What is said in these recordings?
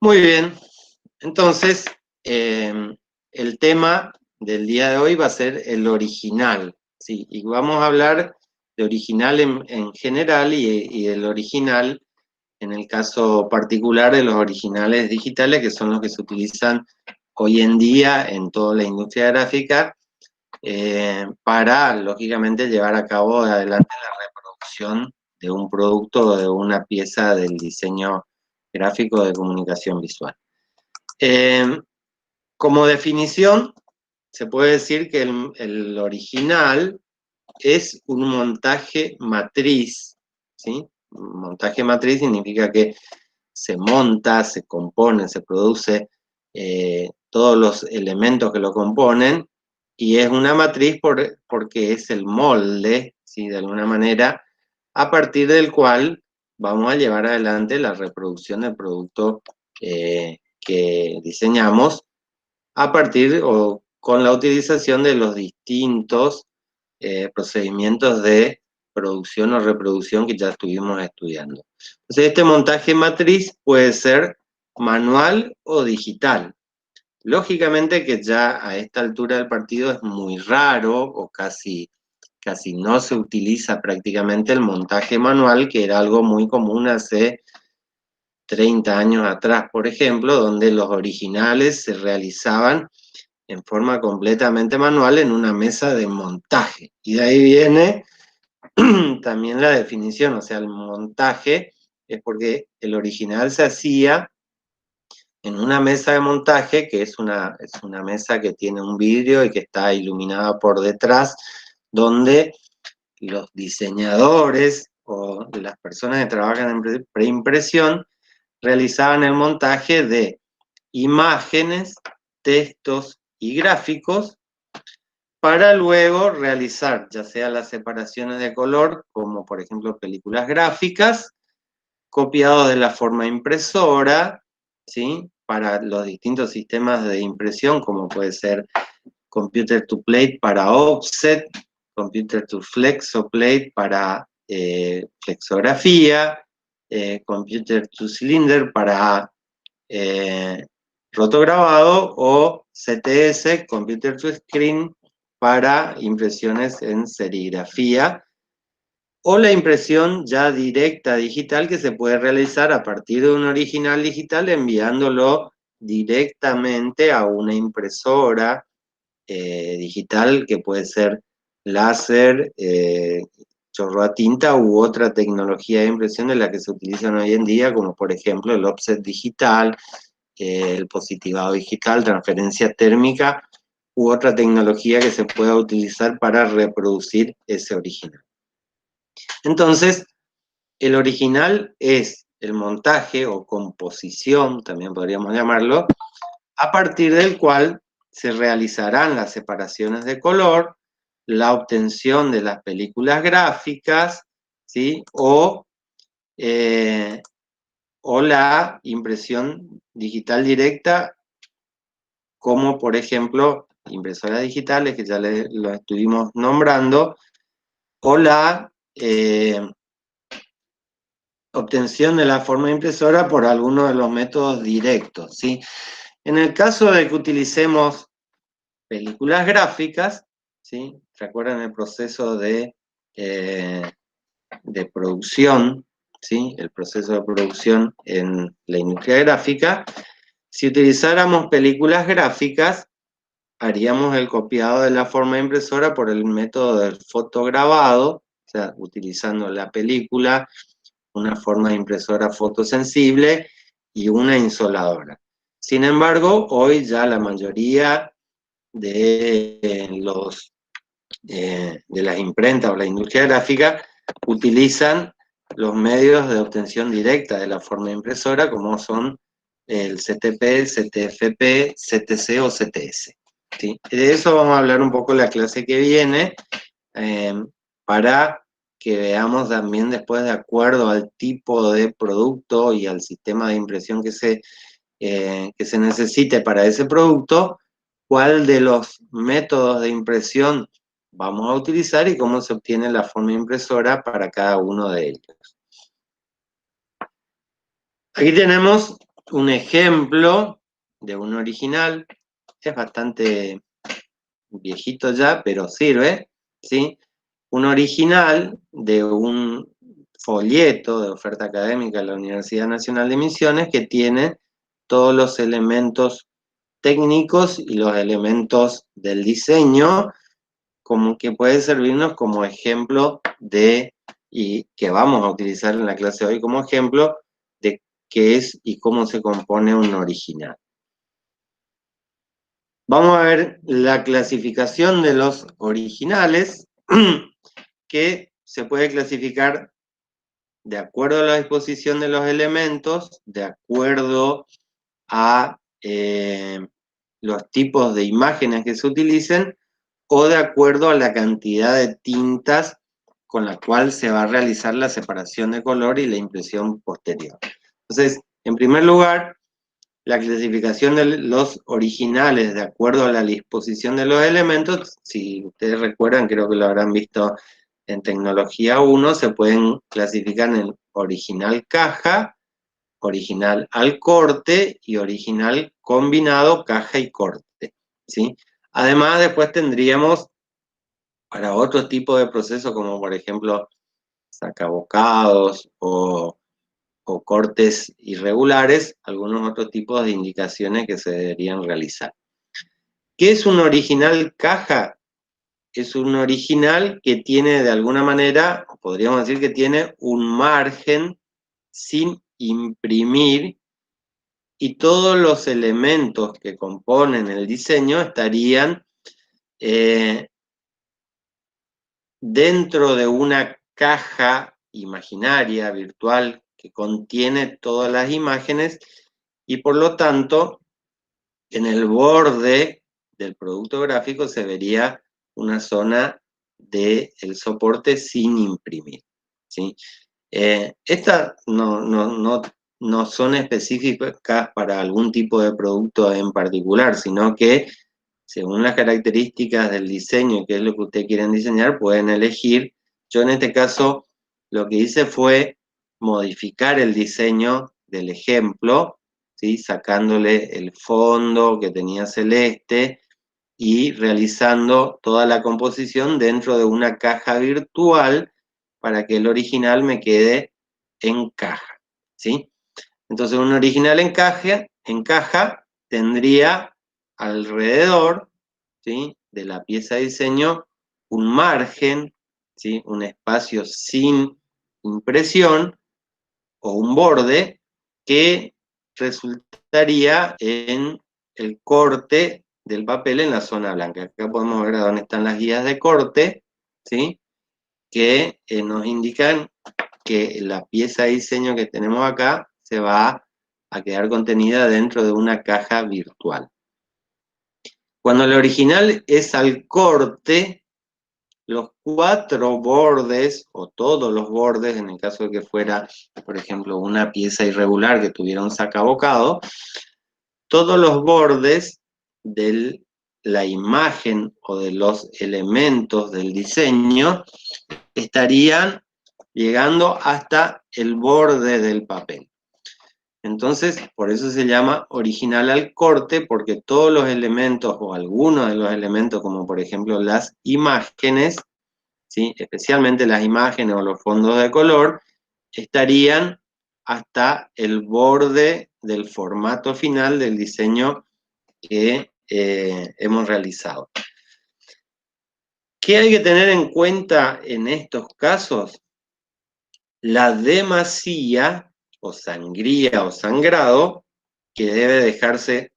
Muy bien, entonces el tema del día de hoy va a ser el original, ¿sí? Y vamos a hablar de original en general y del original en el caso particular de los originales digitales, que son los que se utilizan hoy en día en toda la industria gráfica, para, lógicamente, llevar a cabo adelante la reproducción de un producto o de una pieza del diseño gráfico de comunicación visual. Como definición, se puede decir que el original es un montaje matriz, ¿sí? Un montaje matriz significa que se monta, se compone, se produce todos los elementos que lo componen, y es una matriz porque es el molde, ¿sí? De alguna manera, a partir del cual vamos a llevar adelante la reproducción del producto que diseñamos a partir o con la utilización de los distintos procedimientos de producción o reproducción que ya estuvimos estudiando. Entonces, este montaje matriz puede ser manual o digital. Lógicamente que ya a esta altura del partido es muy raro o casi no se utiliza prácticamente el montaje manual, que era algo muy común hace 30 años atrás, por ejemplo, donde los originales se realizaban en forma completamente manual en una mesa de montaje. Y de ahí viene también la definición, o sea, el montaje es porque el original se hacía en una mesa de montaje, que es una mesa que tiene un vidrio y que está iluminada por detrás, donde los diseñadores o las personas que trabajan en preimpresión realizaban el montaje de imágenes, textos y gráficos para luego realizar ya sea las separaciones de color, como por ejemplo películas gráficas, copiados de la forma impresora, ¿sí? Para los distintos sistemas de impresión, como puede ser Computer to Plate para offset, Computer to Flexoplate para flexografía, Computer to Cylinder para rotograbado, o CTS, Computer to Screen, para impresiones en serigrafía, o la impresión ya directa digital que se puede realizar a partir de un original digital enviándolo directamente a una impresora digital que puede ser láser, chorro a tinta u otra tecnología de impresión de la que se utilizan hoy en día, como por ejemplo el offset digital, el positivado digital, transferencia térmica u otra tecnología que se pueda utilizar para reproducir ese original. Entonces, el original es el montaje o composición, también podríamos llamarlo, a partir del cual se realizarán las separaciones de color, la obtención de las películas gráficas, ¿sí? O la impresión digital directa, como por ejemplo impresoras digitales, que ya lo estuvimos nombrando, o la obtención de la forma impresora por alguno de los métodos directos, ¿sí? En el caso de que utilicemos películas gráficas, ¿sí? ¿Recuerdan el proceso de producción, ¿sí? El proceso de producción en la industria gráfica? Si utilizáramos películas gráficas, haríamos el copiado de la forma impresora por el método del fotograbado, o sea, utilizando la película, una forma de impresora fotosensible y una insoladora. Sin embargo, hoy ya la mayoría de las imprentas o la industria gráfica utilizan los medios de obtención directa de la forma impresora, como son el CTP, el CTFP, CTC o CTS. ¿Sí? De eso vamos a hablar un poco en la clase que viene, para que veamos también después, de acuerdo al tipo de producto y al sistema de impresión que se necesite para ese producto, cuál de los métodos de impresión vamos a utilizar y cómo se obtiene la forma impresora para cada uno de ellos. Aquí tenemos un ejemplo de un original. Es bastante viejito ya, pero sirve, ¿sí? Un original de un folleto de oferta académica de la Universidad Nacional de Misiones que tiene todos los elementos técnicos y los elementos del diseño, como que puede servirnos como ejemplo de, y que vamos a utilizar en la clase de hoy como ejemplo de qué es y cómo se compone un original. Vamos a ver la clasificación de los originales, que se puede clasificar de acuerdo a la disposición de los elementos, de acuerdo a los tipos de imágenes que se utilicen, o de acuerdo a la cantidad de tintas con la cual se va a realizar la separación de color y la impresión posterior. Entonces, en primer lugar, la clasificación de los originales de acuerdo a la disposición de los elementos, si ustedes recuerdan, creo que lo habrán visto en Tecnología 1, se pueden clasificar en original caja, original al corte y original combinado caja y corte, ¿sí? Además, después tendríamos para otro tipo de procesos, como por ejemplo sacabocados o cortes irregulares, algunos otros tipos de indicaciones que se deberían realizar. ¿Qué es un original caja? Es un original que tiene de alguna manera, podríamos decir que tiene un margen sin imprimir y todos los elementos que componen el diseño estarían dentro de una caja imaginaria, virtual, que contiene todas las imágenes y por lo tanto en el borde del producto gráfico se vería una zona del soporte sin imprimir, ¿sí? Estas no son específicas para algún tipo de producto en particular, sino que según las características del diseño, que es lo que ustedes quieren diseñar, pueden elegir. Yo en este caso lo que hice fue modificar el diseño del ejemplo, ¿sí? Sacándole el fondo que tenía celeste y realizando toda la composición dentro de una caja virtual para que el original me quede en caja, ¿sí? Entonces un original en caja tendría alrededor, ¿sí?, de la pieza de diseño un margen, ¿sí?, un espacio sin impresión o un borde que resultaría en el corte del papel en la zona blanca. Acá podemos ver dónde están las guías de corte, ¿sí?, que nos indican que la pieza de diseño que tenemos acá se va a quedar contenida dentro de una caja virtual. Cuando el original es al corte, los 4 bordes, o todos los bordes, en el caso de que fuera, por ejemplo, una pieza irregular que tuviera un sacabocado, todos los bordes de la imagen o de los elementos del diseño estarían llegando hasta el borde del papel. Entonces, por eso se llama original al corte, porque todos los elementos o algunos de los elementos, como por ejemplo las imágenes, ¿sí?, especialmente las imágenes o los fondos de color, estarían hasta el borde del formato final del diseño que hemos realizado. ¿Qué hay que tener en cuenta en estos casos? La demasía o sangría o sangrado que debe dejarse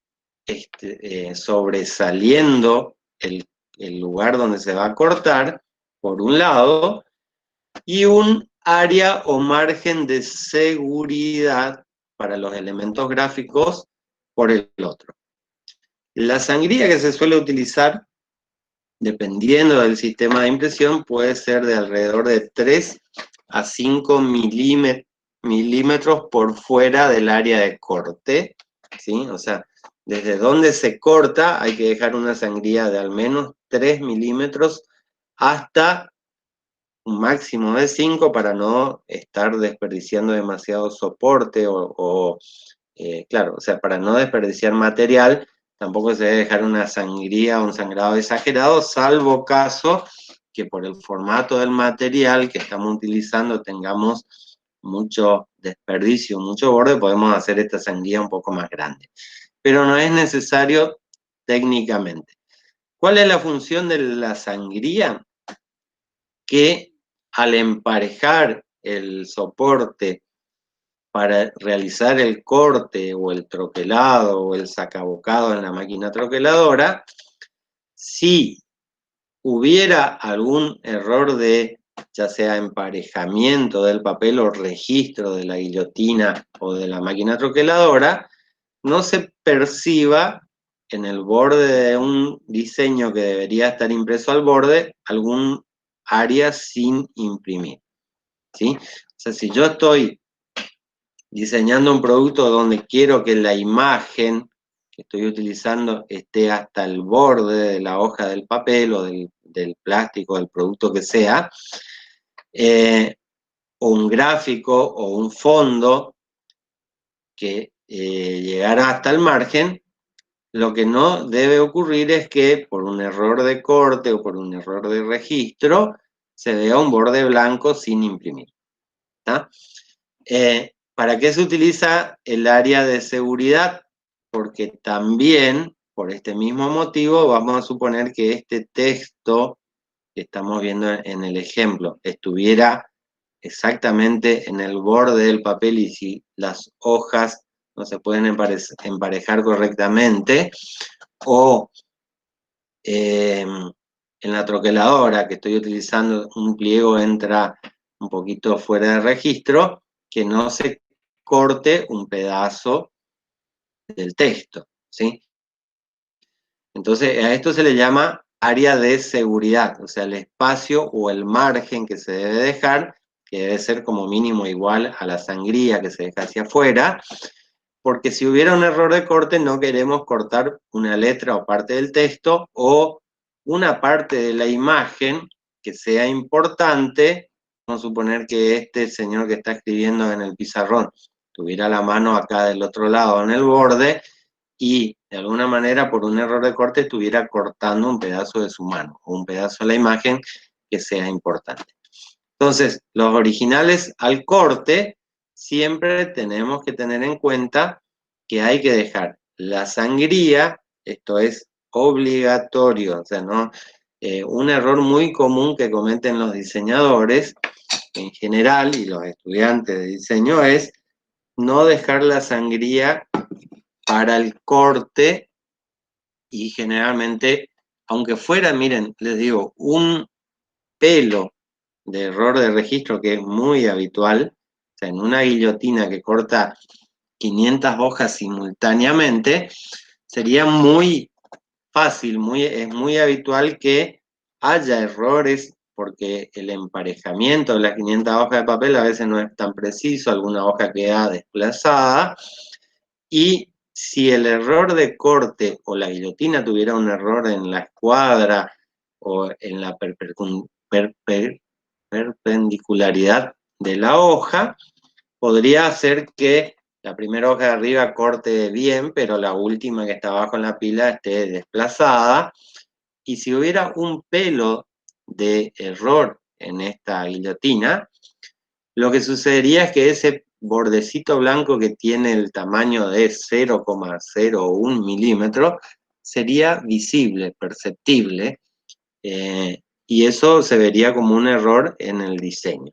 sobresaliendo el lugar donde se va a cortar, por un lado, y un área o margen de seguridad para los elementos gráficos por el otro. La sangría que se suele utilizar, dependiendo del sistema de impresión, puede ser de alrededor de 3 a 5 milímetros por fuera del área de corte, ¿sí? O sea, desde donde se corta hay que dejar una sangría de al menos 3 milímetros hasta un máximo de 5 para no estar desperdiciando demasiado soporte claro, o sea, para no desperdiciar material, tampoco se debe dejar una sangría o un sangrado exagerado, salvo caso que por el formato del material que estamos utilizando tengamos mucho desperdicio, mucho borde, podemos hacer esta sangría un poco más grande. Pero no es necesario técnicamente. ¿Cuál es la función de la sangría? Que al emparejar el soporte para realizar el corte o el troquelado o el sacabocado en la máquina troqueladora, si hubiera algún error de ya sea emparejamiento del papel o registro de la guillotina o de la máquina troqueladora, no se perciba en el borde de un diseño que debería estar impreso al borde algún área sin imprimir, ¿sí? O sea, si yo estoy diseñando un producto donde quiero que la imagen que estoy utilizando esté hasta el borde de la hoja del papel o del plástico, del producto que sea, o un gráfico o un fondo que llegara hasta el margen, lo que no debe ocurrir es que por un error de corte o por un error de registro se vea un borde blanco sin imprimir. ¿Tá? ¿Para qué se utiliza el área de seguridad? Porque también, por este mismo motivo, vamos a suponer que este texto que estamos viendo en el ejemplo estuviera exactamente en el borde del papel y si las hojas no se pueden emparejar correctamente, o en la troqueladora que estoy utilizando un pliego entra un poquito fuera de registro, que no se corte un pedazo del texto, ¿sí? Entonces a esto se le llama área de seguridad, o sea, el espacio o el margen que se debe dejar, que debe ser como mínimo igual a la sangría que se deja hacia afuera, porque si hubiera un error de corte no queremos cortar una letra o parte del texto o una parte de la imagen que sea importante. Vamos a suponer que este señor que está escribiendo en el pizarrón tuviera la mano acá del otro lado en el borde y de alguna manera por un error de corte estuviera cortando un pedazo de su mano o un pedazo de la imagen que sea importante. Entonces, los originales al corte siempre tenemos que tener en cuenta que hay que dejar la sangría, esto es obligatorio, o sea, no, un error muy común que cometen los diseñadores en general y los estudiantes de diseño es no dejar la sangría para el corte y generalmente, aunque fuera, miren, les digo, un pelo de error de registro que es muy habitual, o sea, en una guillotina que corta 500 hojas simultáneamente, sería muy fácil, es muy habitual que haya errores porque el emparejamiento de las 500 hojas de papel a veces no es tan preciso, alguna hoja queda desplazada, y si el error de corte o la guillotina tuviera un error en la escuadra o en la perpendicularidad de la hoja, podría hacer que la primera hoja de arriba corte bien, pero la última que está abajo en la pila esté desplazada. Y si hubiera un pelo de error en esta guillotina, lo que sucedería es que ese bordecito blanco que tiene el tamaño de 0,01 milímetro sería visible, perceptible, y eso se vería como un error en el diseño.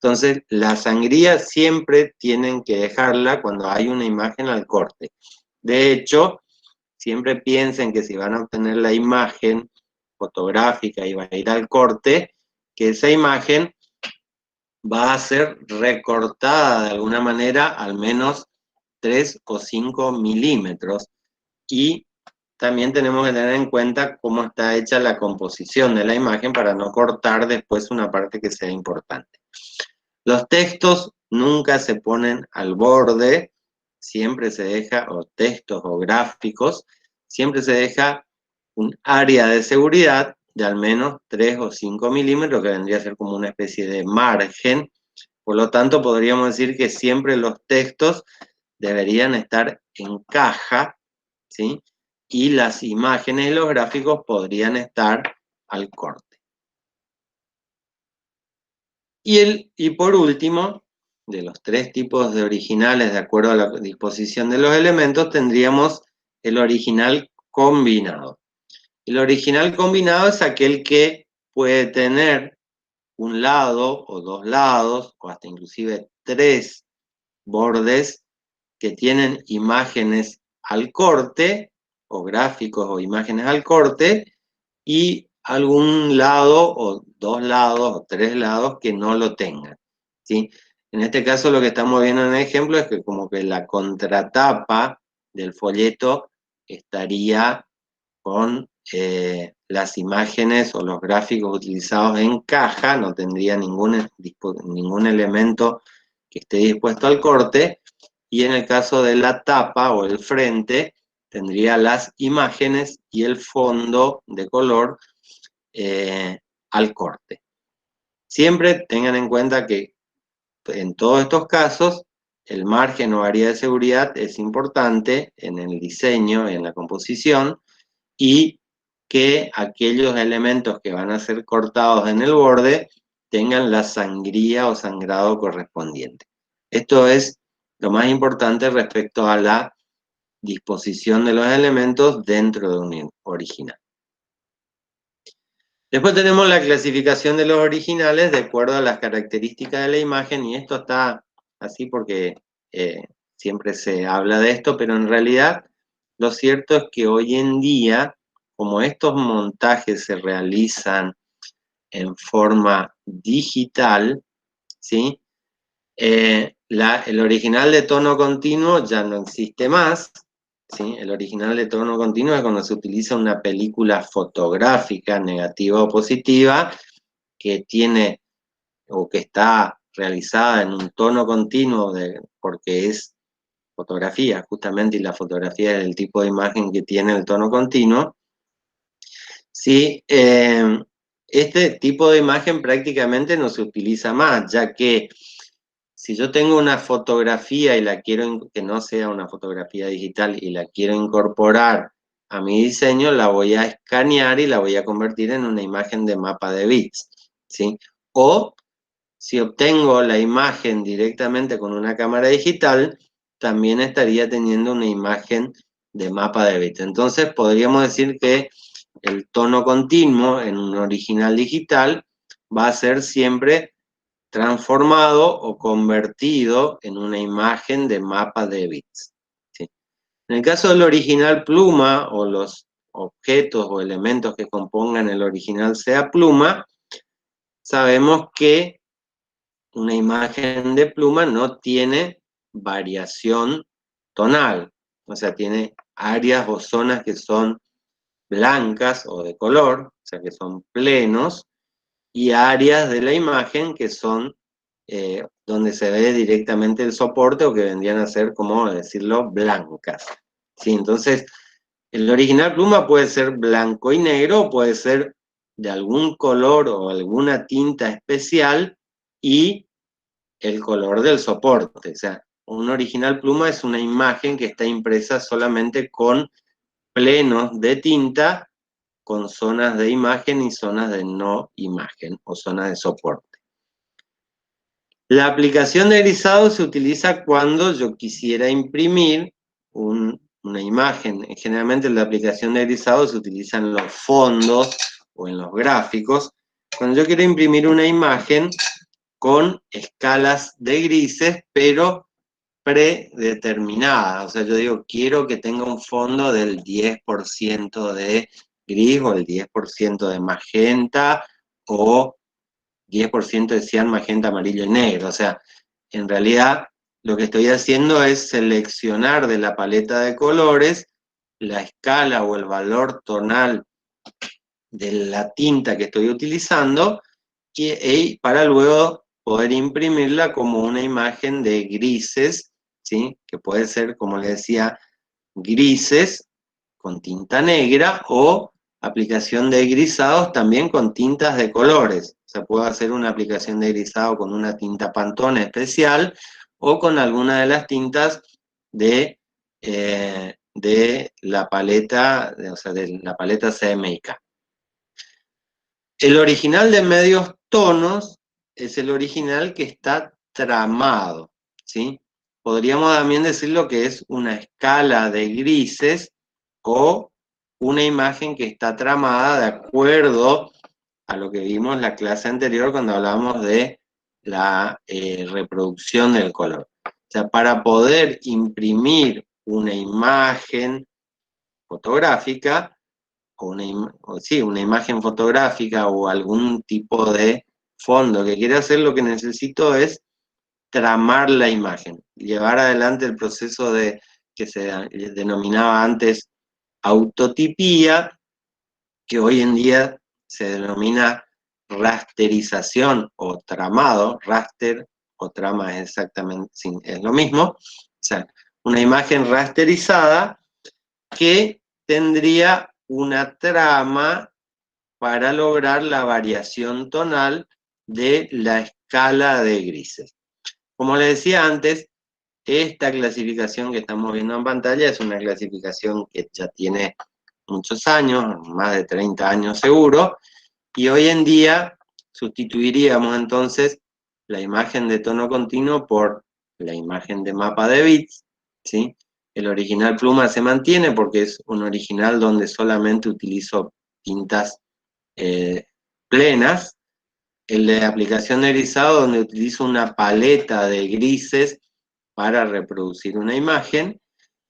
Entonces, la sangría siempre tienen que dejarla cuando hay una imagen al corte. De hecho, siempre piensen que si van a obtener la imagen fotográfica y va a ir al corte, que esa imagen va a ser recortada de alguna manera al menos 3 o 5 milímetros y también tenemos que tener en cuenta cómo está hecha la composición de la imagen para no cortar después una parte que sea importante. Los textos nunca se ponen al borde, siempre se deja, o textos o gráficos, siempre se deja un área de seguridad de al menos 3 o 5 milímetros, que vendría a ser como una especie de margen. Por lo tanto, podríamos decir que siempre los textos deberían estar en caja, ¿sí? Y las imágenes y los gráficos podrían estar al corte. Y por último, de los 3 tipos de originales, de acuerdo a la disposición de los elementos, tendríamos el original combinado. El original combinado es aquel que puede tener un lado o 2 lados, o hasta inclusive 3 bordes que tienen imágenes al corte, o gráficos o imágenes al corte, y algún lado o 2 lados o 3 lados que no lo tengan, ¿sí? En este caso lo que estamos viendo en el ejemplo es que como que la contratapa del folleto estaría con las imágenes o los gráficos utilizados en caja, no tendría ningún elemento que esté dispuesto al corte, y en el caso de la tapa o el frente, tendría las imágenes y el fondo de color al corte. Siempre tengan en cuenta que en todos estos casos, el margen o área de seguridad es importante en el diseño, en la composición, y que aquellos elementos que van a ser cortados en el borde tengan la sangría o sangrado correspondiente. Esto es lo más importante respecto a la disposición de los elementos dentro de un original. Después tenemos la clasificación de los originales de acuerdo a las características de la imagen, y esto está así porque siempre se habla de esto, pero en realidad lo cierto es que hoy en día, como estos montajes se realizan en forma digital, ¿sí? El original de tono continuo ya no existe más, ¿sí? El original de tono continuo es cuando se utiliza una película fotográfica, negativa o positiva, que tiene o que está realizada en un tono continuo porque es fotografía, justamente, y la fotografía es el tipo de imagen que tiene el tono continuo. Sí, este tipo de imagen prácticamente no se utiliza más, ya que si yo tengo una fotografía y la quiero, que no sea una fotografía digital, y la quiero incorporar a mi diseño, la voy a escanear y la voy a convertir en una imagen de mapa de bits, ¿sí? O si obtengo la imagen directamente con una cámara digital, también estaría teniendo una imagen de mapa de bits. Entonces podríamos decir que el tono continuo en un original digital va a ser siempre transformado o convertido en una imagen de mapa de bits, ¿sí? En el caso del original pluma, o los objetos o elementos que compongan el original sea pluma, sabemos que una imagen de pluma no tiene variación tonal, o sea, tiene áreas o zonas que son blancas o de color, o sea, que son plenos, y áreas de la imagen que son donde se ve directamente el soporte, o que vendrían a ser, como decirlo, blancas, ¿sí? Entonces, el original pluma puede ser blanco y negro, o puede ser de algún color o alguna tinta especial y el color del soporte. O sea, un original pluma es una imagen que está impresa solamente con plenos de tinta, con zonas de imagen y zonas de no imagen, o zonas de soporte. La aplicación de grisado se utiliza cuando yo quisiera imprimir una imagen. Generalmente en la aplicación de grisado se utiliza en los fondos o en los gráficos. Cuando yo quiero imprimir una imagen con escalas de grises, pero predeterminada. O sea, yo digo, quiero que tenga un fondo del 10% de gris, o el 10% de magenta, o 10% de cian, magenta, amarillo y negro. O sea, en realidad lo que estoy haciendo es seleccionar de la paleta de colores la escala o el valor tonal de la tinta que estoy utilizando, y para luego poder imprimirla como una imagen de grises, ¿sí? Que puede ser, como les decía, grises con tinta negra, o aplicación de grisados también con tintas de colores. O sea, puedo hacer una aplicación de grisado con una tinta Pantone especial o con alguna de las tintas de la paleta, o sea, de la paleta CMYK. El original de medios tonos es el original que está tramado, ¿sí? Podríamos también decirlo que es una escala de grises o una imagen que está tramada de acuerdo a lo que vimos en la clase anterior cuando hablamos de la reproducción del color. O sea, para poder imprimir una imagen fotográfica, una imagen fotográfica o algún tipo de fondo que quiera hacer, lo que necesito es tramar la imagen, llevar adelante el proceso de que se denominaba antes autotipía, que hoy en día se denomina rasterización o tramado. Raster o trama es exactamente es lo mismo. O sea, una imagen rasterizada que tendría una trama para lograr la variación tonal de la escala de grises. Como les decía antes, esta clasificación que estamos viendo en pantalla es una clasificación que ya tiene muchos años, más de 30 años seguro, y hoy en día sustituiríamos entonces la imagen de tono continuo por la imagen de mapa de bits, ¿sí? El original pluma se mantiene porque es un original donde solamente utilizo tintas plenas. El de aplicación de grisado donde utilizo una paleta de grises para reproducir una imagen,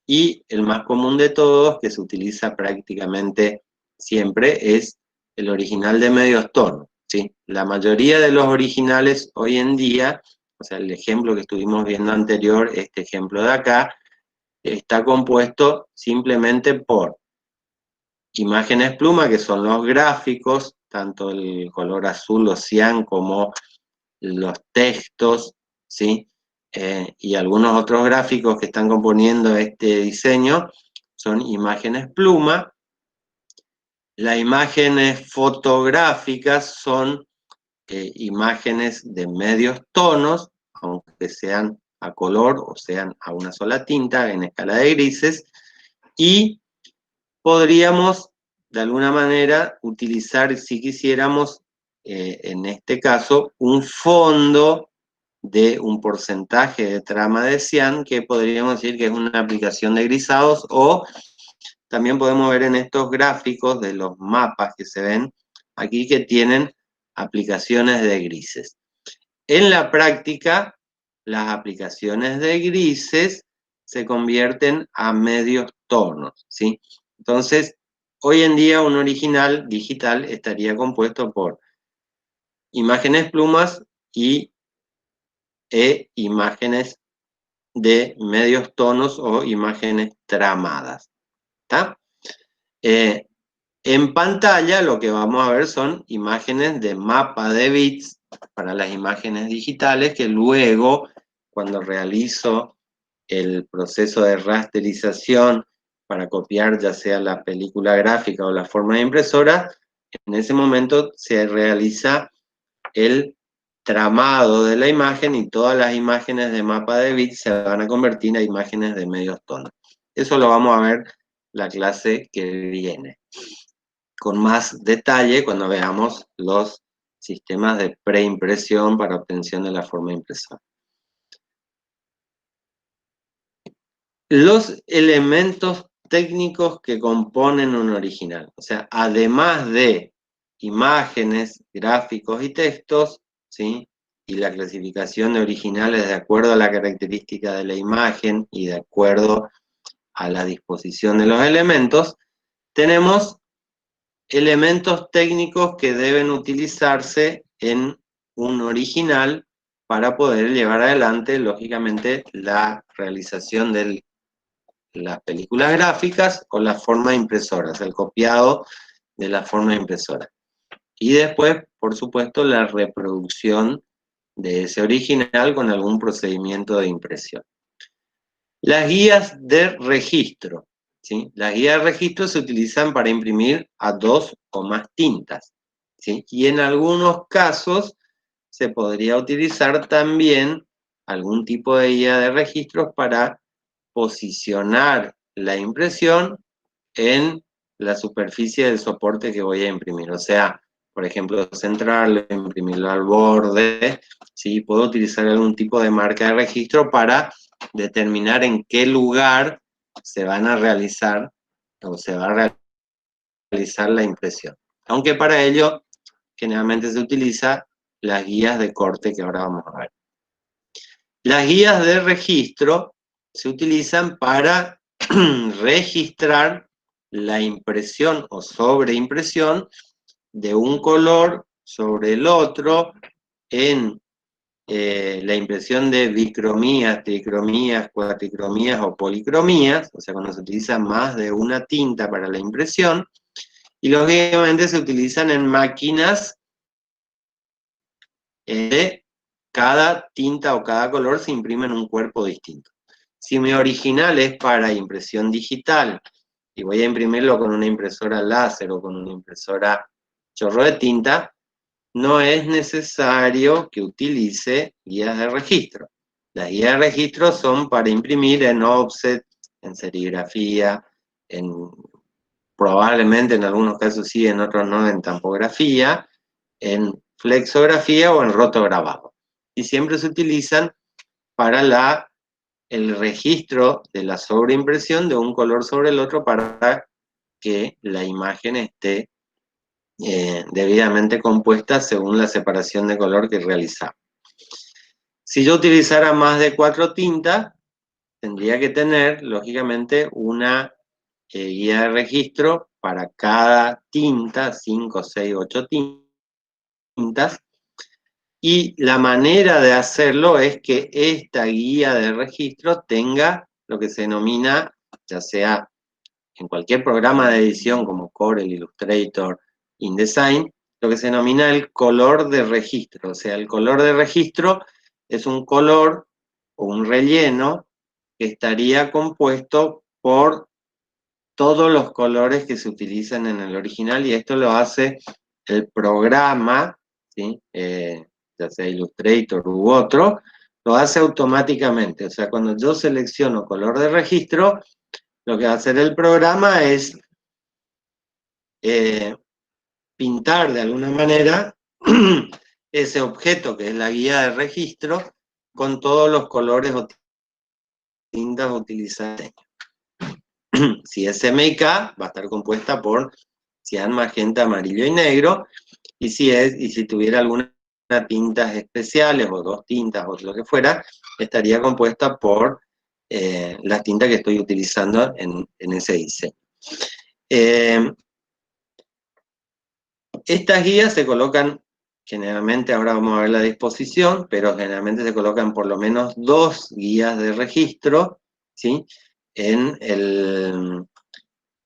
y el más común de todos, que se utiliza prácticamente siempre, es el original de medios tonos, ¿sí? La mayoría de los originales hoy en día, o sea, el ejemplo que estuvimos viendo anterior, este ejemplo de acá, está compuesto simplemente por imágenes pluma, que son los gráficos, tanto el color azul o cian como los textos, ¿sí? Y algunos otros gráficos que están componiendo este diseño son imágenes pluma. Las imágenes fotográficas son imágenes de medios tonos, aunque sean a color o sean a una sola tinta en escala de grises, y podríamos de alguna manera utilizar, si quisiéramos, en este caso, un fondo de un porcentaje de trama de cian, que podríamos decir que es una aplicación de grisados, o también podemos ver en estos gráficos de los mapas que se ven aquí que tienen aplicaciones de grises. En la práctica, las aplicaciones de grises se convierten a medios tonos, ¿sí? Entonces, hoy en día un original digital estaría compuesto por imágenes plumas e imágenes de medios tonos o imágenes tramadas, ¿está? En pantalla lo que vamos a ver son imágenes de mapa de bits para las imágenes digitales, que luego, cuando realizo el proceso de rasterización para copiar ya sea la película gráfica o la forma de impresora, en ese momento se realiza el tramado de la imagen y todas las imágenes de mapa de bits se van a convertir en imágenes de medios tonos. Eso lo vamos a ver la clase que viene con más detalle cuando veamos los sistemas de preimpresión para obtención de la forma de impresora. Los elementos técnicos que componen un original, o sea, además de imágenes, gráficos y textos, ¿sí? Y la clasificación de originales de acuerdo a la característica de la imagen y de acuerdo a la disposición de los elementos, tenemos elementos técnicos que deben utilizarse en un original para poder llevar adelante, lógicamente, la realización de las películas gráficas o las formas impresoras, el copiado de la forma impresora. Y después, por supuesto, la reproducción de ese original con algún procedimiento de impresión. Las guías de registro, ¿sí? Las guías de registro se utilizan para imprimir a 2 o más tintas, ¿sí? Y en algunos casos se podría utilizar también algún tipo de guía de registros para posicionar la impresión en la superficie del soporte que voy a imprimir. O sea, por ejemplo, centrarlo, imprimirlo al borde, ¿sí? Puedo utilizar algún tipo de marca de registro para determinar en qué lugar se van a realizar o se va a realizar la impresión. Aunque para ello generalmente se utiliza las guías de corte que ahora vamos a ver. Las guías de registro se utilizan para registrar la impresión o sobreimpresión de un color sobre el otro en la impresión de bicromías, tricromías, cuatricromías o policromías, o sea, cuando se utiliza más de una tinta para la impresión, y lógicamente se utilizan en máquinas de cada tinta o cada color se imprime en un cuerpo distinto. Si mi original es para impresión digital y voy a imprimirlo con una impresora láser o con una impresora chorro de tinta, no es necesario que utilice guías de registro. Las guías de registro son para imprimir en offset, en serigrafía, probablemente en algunos casos sí, en otros no, en tampografía, en flexografía o en rotograbado. Y siempre se utilizan para el registro de la sobreimpresión de un color sobre el otro para que la imagen esté debidamente compuesta según la separación de color que realizamos. Si yo utilizara más de 4 tintas, tendría que tener, lógicamente, una guía de registro para cada tinta, 5, 6, 8 tintas, y la manera de hacerlo es que esta guía de registro tenga lo que se denomina, ya sea en cualquier programa de edición como Corel, Illustrator, InDesign, lo que se denomina el color de registro. O sea, el color de registro es un color o un relleno que estaría compuesto por todos los colores que se utilizan en el original, y esto lo hace el programa, ¿sí? Ya sea Illustrator u otro, lo hace automáticamente. O sea, cuando yo selecciono color de registro, lo que va a hacer el programa es pintar de alguna manera ese objeto que es la guía de registro con todos los colores o tintas utilizadas. Si es MK, va a estar compuesta por cian, magenta, amarillo y negro, y si tuviera algunas tintas especiales o 2 tintas o lo que fuera, estaría compuesta por las tintas que estoy utilizando en ese diseño. Estas guías se colocan generalmente, ahora vamos a ver la disposición, pero generalmente se colocan por lo menos 2 guías de registro, ¿sí? En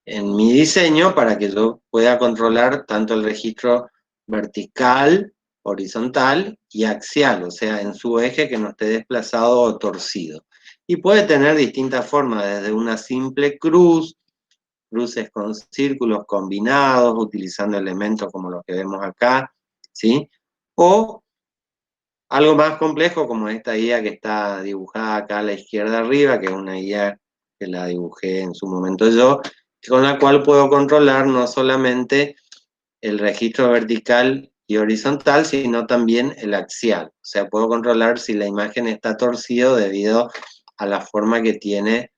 mi diseño para que yo pueda controlar tanto el registro vertical, horizontal y axial, o sea, en su eje que no esté desplazado o torcido. Y puede tener distintas formas, desde una simple cruz, cruces con círculos combinados, utilizando elementos como los que vemos acá, ¿sí? O algo más complejo como esta guía que está dibujada acá a la izquierda arriba, que es una guía que la dibujé en su momento yo, con la cual puedo controlar no solamente el registro vertical y horizontal, sino también el axial. O sea, puedo controlar si la imagen está torcida debido a la forma que tiene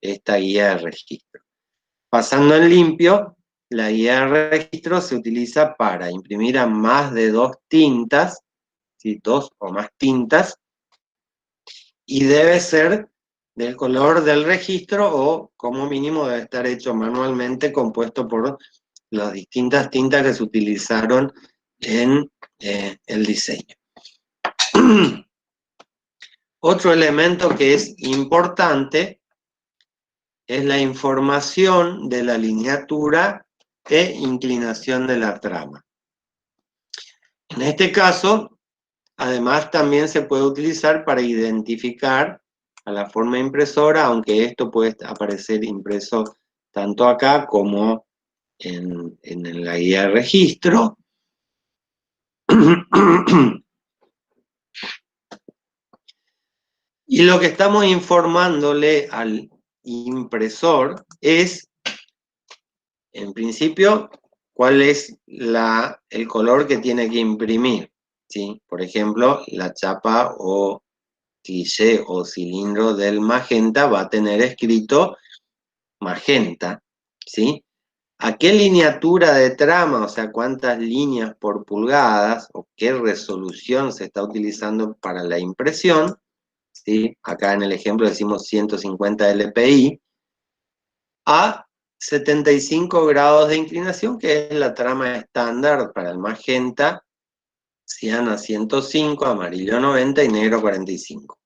esta guía de registro. Pasando en limpio, la guía de registro se utiliza para imprimir a más de 2 tintas, ¿sí? 2 o más tintas, y debe ser del color del registro o como mínimo debe estar hecho manualmente, compuesto por las distintas tintas que se utilizaron en el diseño. Otro elemento que es importante es la información de la lineatura e inclinación de la trama. En este caso, además también se puede utilizar para identificar a la forma impresora, aunque esto puede aparecer impreso tanto acá como en la guía de registro. Y lo que estamos informándole al impresor es, en principio, cuál es el color que tiene que imprimir, ¿sí? Por ejemplo, la chapa o cliché o cilindro del magenta va a tener escrito magenta, ¿sí? ¿A qué lineatura de trama, o sea, cuántas líneas por pulgadas o qué resolución se está utilizando para la impresión? ¿Sí? Acá en el ejemplo decimos 150 dpi, a 75 grados de inclinación, que es la trama estándar para el magenta, cian a 105, amarillo 90 y negro 45.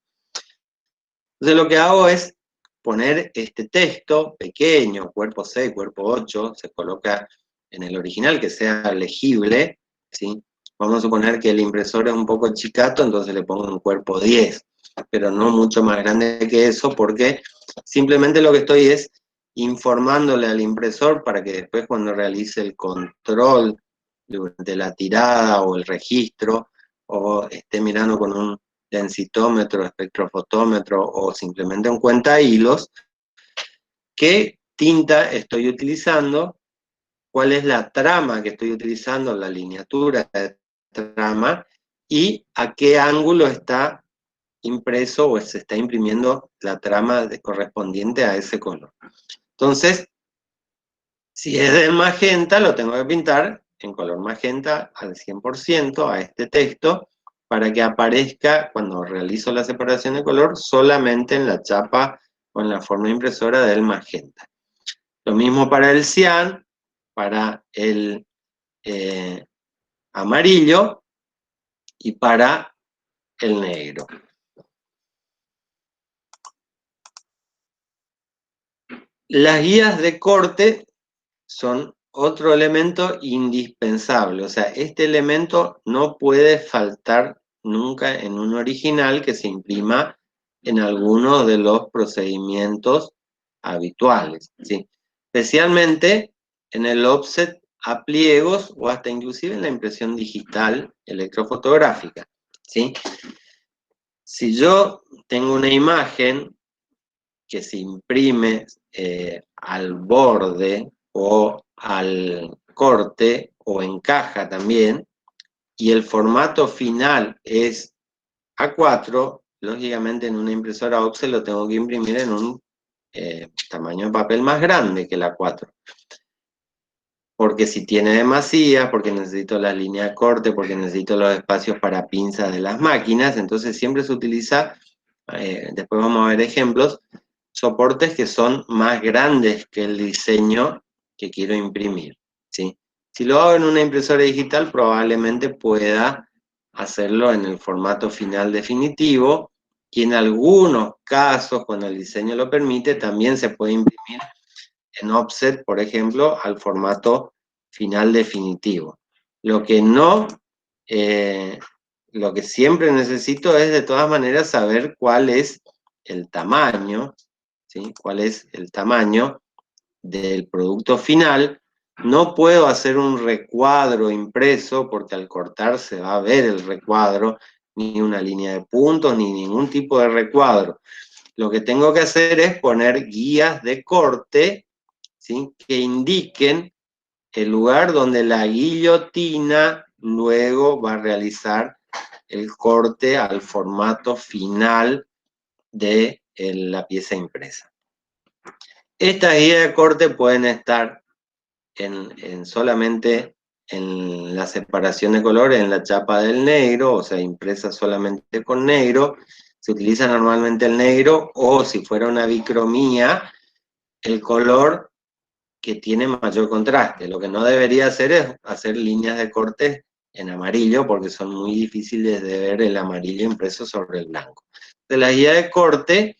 Entonces lo que hago es poner este texto pequeño, cuerpo 6, cuerpo 8, se coloca en el original que sea legible, ¿sí? Vamos a suponer que el impresor es un poco chicato, entonces le pongo un cuerpo 10, pero no mucho más grande que eso, porque simplemente lo que estoy es informándole al impresor para que después cuando realice el control durante la tirada o el registro, o esté mirando con un densitómetro, espectrofotómetro o simplemente un cuenta hilos, qué tinta estoy utilizando, cuál es la trama que estoy utilizando, la lineatura de trama, y a qué ángulo está impreso o se está imprimiendo la trama correspondiente a ese color. Entonces, si es del magenta, lo tengo que pintar en color magenta al 100% a este texto, para que aparezca, cuando realizo la separación de color, solamente en la chapa o en la forma impresora del magenta. Lo mismo para el cian, para el amarillo y para el negro. Las guías de corte son otro elemento indispensable, o sea, este elemento no puede faltar nunca en un original que se imprima en alguno de los procedimientos habituales, ¿sí? Especialmente en el offset a pliegos o hasta inclusive en la impresión digital electrofotográfica, ¿sí? Si yo tengo una imagen que se imprime al borde o al corte o en caja también, y el formato final es A4, lógicamente en una impresora offset lo tengo que imprimir en un tamaño de papel más grande que el A4. Porque si tiene demasías, porque necesito la línea de corte, porque necesito los espacios para pinzas de las máquinas, entonces siempre se utiliza, después vamos a ver ejemplos, soportes que son más grandes que el diseño que quiero imprimir, ¿sí? Si lo hago en una impresora digital, probablemente pueda hacerlo en el formato final definitivo, y en algunos casos, cuando el diseño lo permite, también se puede imprimir en offset, por ejemplo, al formato final definitivo. Lo que no, lo que siempre necesito es de todas maneras saber cuál es el tamaño, ¿sí? Cuál es el tamaño del producto final. No puedo hacer un recuadro impreso porque al cortar se va a ver el recuadro, ni una línea de puntos, ni ningún tipo de recuadro. Lo que tengo que hacer es poner guías de corte, ¿sí? Que indiquen el lugar donde la guillotina luego va a realizar el corte al formato final de la pieza impresa. Estas guías de corte pueden estar solamente en la separación de colores, en la chapa del negro, o sea, impresa solamente con negro. Se utiliza normalmente el negro, o si fuera una bicromía, el color que tiene mayor contraste. Lo que no debería hacer es hacer líneas de corte en amarillo, porque son muy difíciles de ver el amarillo impreso sobre el blanco. Entonces, las guías de corte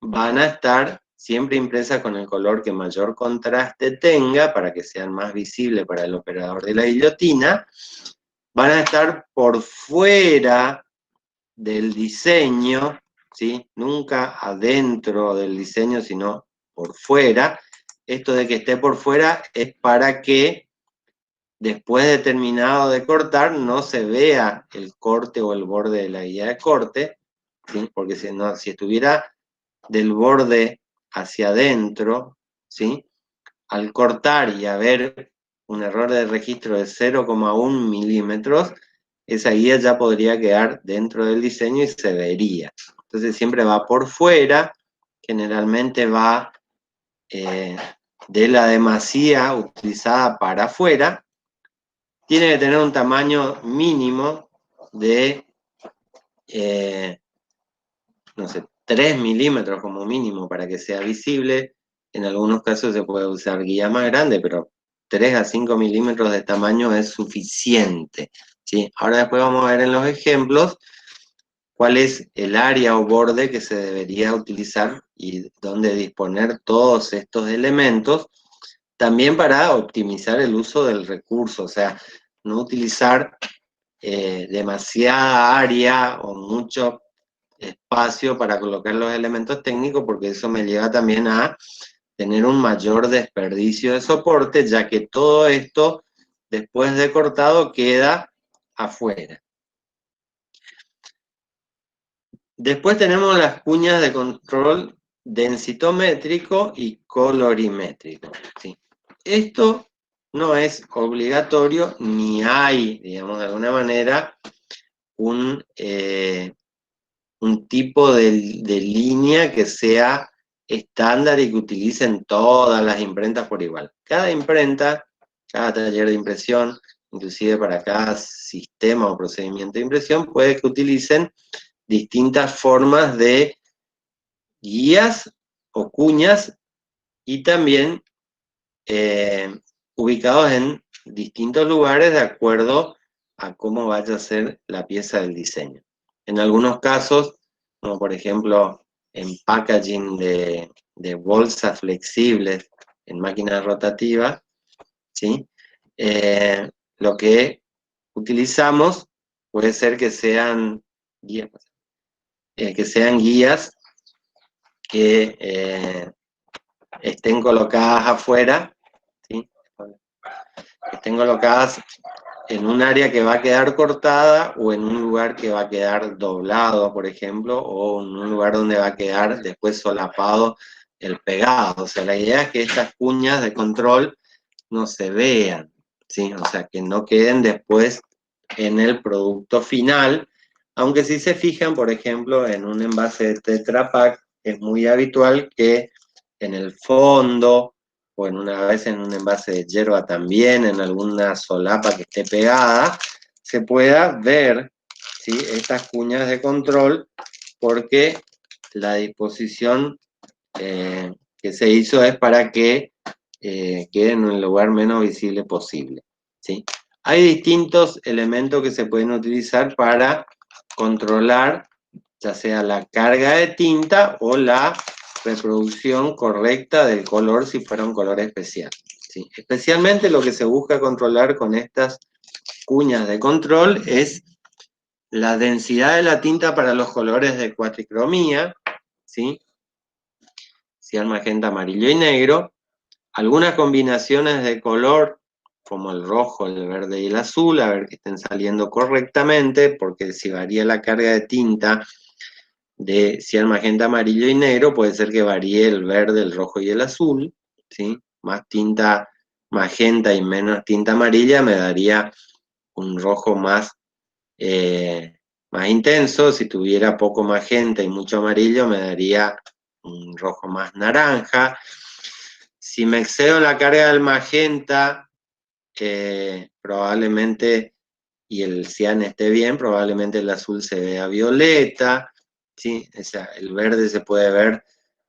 van a estar siempre impresas con el color que mayor contraste tenga, para que sean más visibles para el operador de la guillotina. Van a estar por fuera del diseño, ¿sí? Nunca adentro del diseño, sino por fuera. esto de que esté por fuera es para que después de terminado de cortar no se vea el corte o el borde de la guía de corte, ¿sí? Porque si, no, si estuviera del borde hacia adentro, ¿sí? Al cortar y haber un error de registro de 0,1 milímetros, esa guía ya podría quedar dentro del diseño y se vería. Entonces siempre va por fuera, generalmente va de la demasía utilizada para afuera, tiene que tener un tamaño mínimo de, no sé, 3 milímetros como mínimo para que sea visible. En algunos casos se puede usar guía más grande, pero 3 a 5 milímetros de tamaño es suficiente, ¿sí? Ahora después vamos a ver en los ejemplos cuál es el área o borde que se debería utilizar y dónde disponer todos estos elementos, también para optimizar el uso del recurso, o sea, no utilizar demasiada área o mucho espacio para colocar los elementos técnicos, porque eso me lleva también a tener un mayor desperdicio de soporte, ya que todo esto, después de cortado, queda afuera. Después tenemos las cuñas de control densitométrico y colorimétrico, ¿sí? Esto no es obligatorio, ni hay, digamos, de alguna manera, un tipo de línea que sea estándar y que utilicen todas las imprentas por igual. Cada imprenta, cada taller de impresión, inclusive para cada sistema o procedimiento de impresión, puede que utilicen distintas formas de guías o cuñas y también ubicados en distintos lugares de acuerdo a cómo vaya a ser la pieza del diseño. En algunos casos, como por ejemplo en packaging de bolsas flexibles en máquinas rotativas, ¿sí? Lo que utilizamos puede ser que sean guías que estén colocadas afuera, ¿sí? Que estén colocadas en un área que va a quedar cortada o en un lugar que va a quedar doblado, por ejemplo, o en un lugar donde va a quedar después solapado el pegado. O sea, la idea es que estas cuñas de control no se vean, ¿sí? O sea, que no queden después en el producto final, aunque si se fijan, por ejemplo, en un envase de Tetra Pak, es muy habitual que en el fondo o en una vez en un envase de yerba también, en alguna solapa que esté pegada, se pueda ver, ¿sí? Estas cuñas de control, porque la disposición que se hizo es para que quede en el lugar menos visible posible, ¿sí? Hay distintos elementos que se pueden utilizar para controlar ya sea la carga de tinta o la reproducción correcta del color si fuera un color especial, ¿sí? Especialmente lo que se busca controlar con estas cuñas de control es la densidad de la tinta para los colores de cuatricromía, ¿sí? Cian, magenta, amarillo y negro. Algunas combinaciones de color, como el rojo, el verde y el azul, a ver que estén saliendo correctamente, porque si varía la carga de tinta de cian, magenta, amarillo y negro, puede ser que varíe el verde, el rojo y el azul, ¿sí? Más tinta magenta y menos tinta amarilla me daría un rojo más intenso. Si tuviera poco magenta y mucho amarillo, me daría un rojo más naranja. Si me excedo en la carga del magenta, probablemente, y el cian esté bien, probablemente el azul se vea violeta, ¿sí? O sea, el verde se puede ver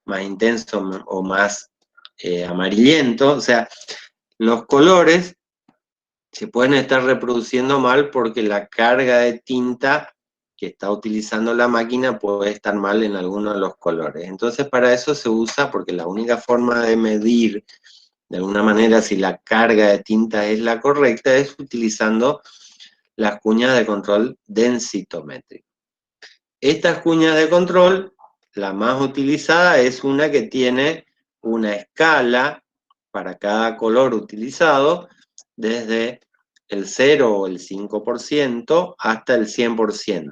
más intenso o más amarillento. O sea, los colores se pueden estar reproduciendo mal porque la carga de tinta que está utilizando la máquina puede estar mal en alguno de los colores. Entonces, para eso se usa, porque la única forma de medir de alguna manera si la carga de tinta es la correcta, es utilizando las cuñas de control densitométrico. Estas cuñas de control, la más utilizada es una que tiene una escala para cada color utilizado, desde el 0 o el 5% hasta el 100%.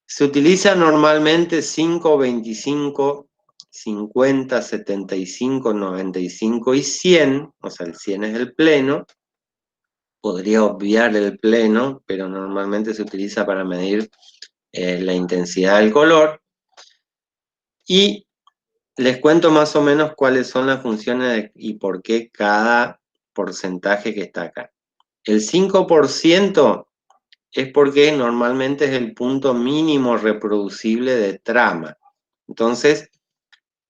Se utiliza normalmente 5, 25, 50, 75, 95 y 100, o sea, el 100 es el pleno. Podría obviar el pleno, pero normalmente se utiliza para medir la intensidad del color. Y les cuento más o menos cuáles son las funciones y por qué cada porcentaje que está acá. El 5% es porque normalmente es el punto mínimo reproducible de trama. Entonces,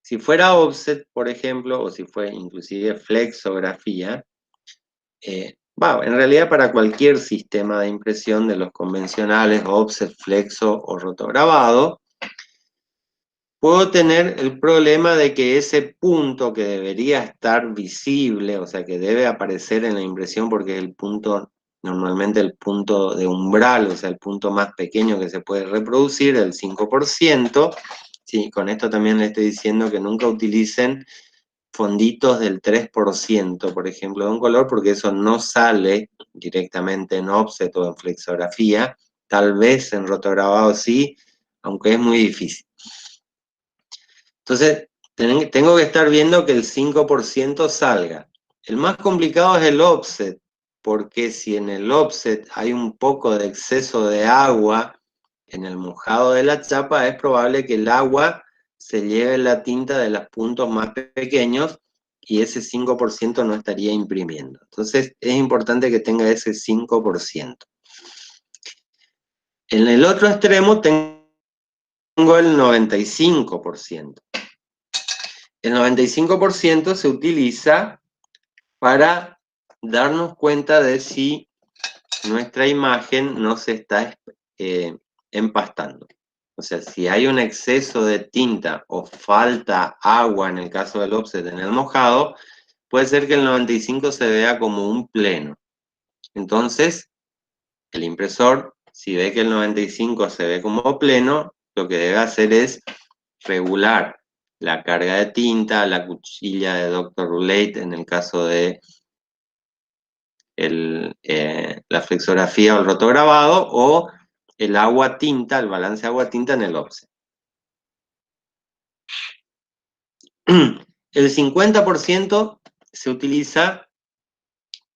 si fuera offset, por ejemplo, o si fuera inclusive flexografía, en realidad para cualquier sistema de impresión de los convencionales, offset, flexo o rotograbado, puedo tener el problema de que ese punto que debería estar visible, o sea, que debe aparecer en la impresión porque es el punto, normalmente el punto de umbral, o sea, el punto más pequeño que se puede reproducir, el 5%, sí, con esto también le estoy diciendo que nunca utilicen fonditos del 3%, por ejemplo, de un color, porque eso no sale directamente en offset o en flexografía, tal vez en rotograbado sí, aunque es muy difícil. Entonces, tengo que estar viendo que el 5% salga. El más complicado es el offset, porque si en el offset hay un poco de exceso de agua en el mojado de la chapa, es probable que el agua se lleve la tinta de los puntos más pequeños y ese 5% no estaría imprimiendo. Entonces, es importante que tenga ese 5%. En el otro extremo tengo el 95%. El 95% se utiliza para darnos cuenta de si nuestra imagen no se está empastando. O sea, si hay un exceso de tinta o falta agua en el caso del offset en el mojado, puede ser que el 95 se vea como un pleno. Entonces, el impresor, si ve que el 95 se ve como pleno, lo que debe hacer es regular la carga de tinta, la cuchilla de Dr. Roulette en el caso de la flexografía o el rotograbado, o el agua-tinta, el balance agua-tinta en el offset. El 50% se utiliza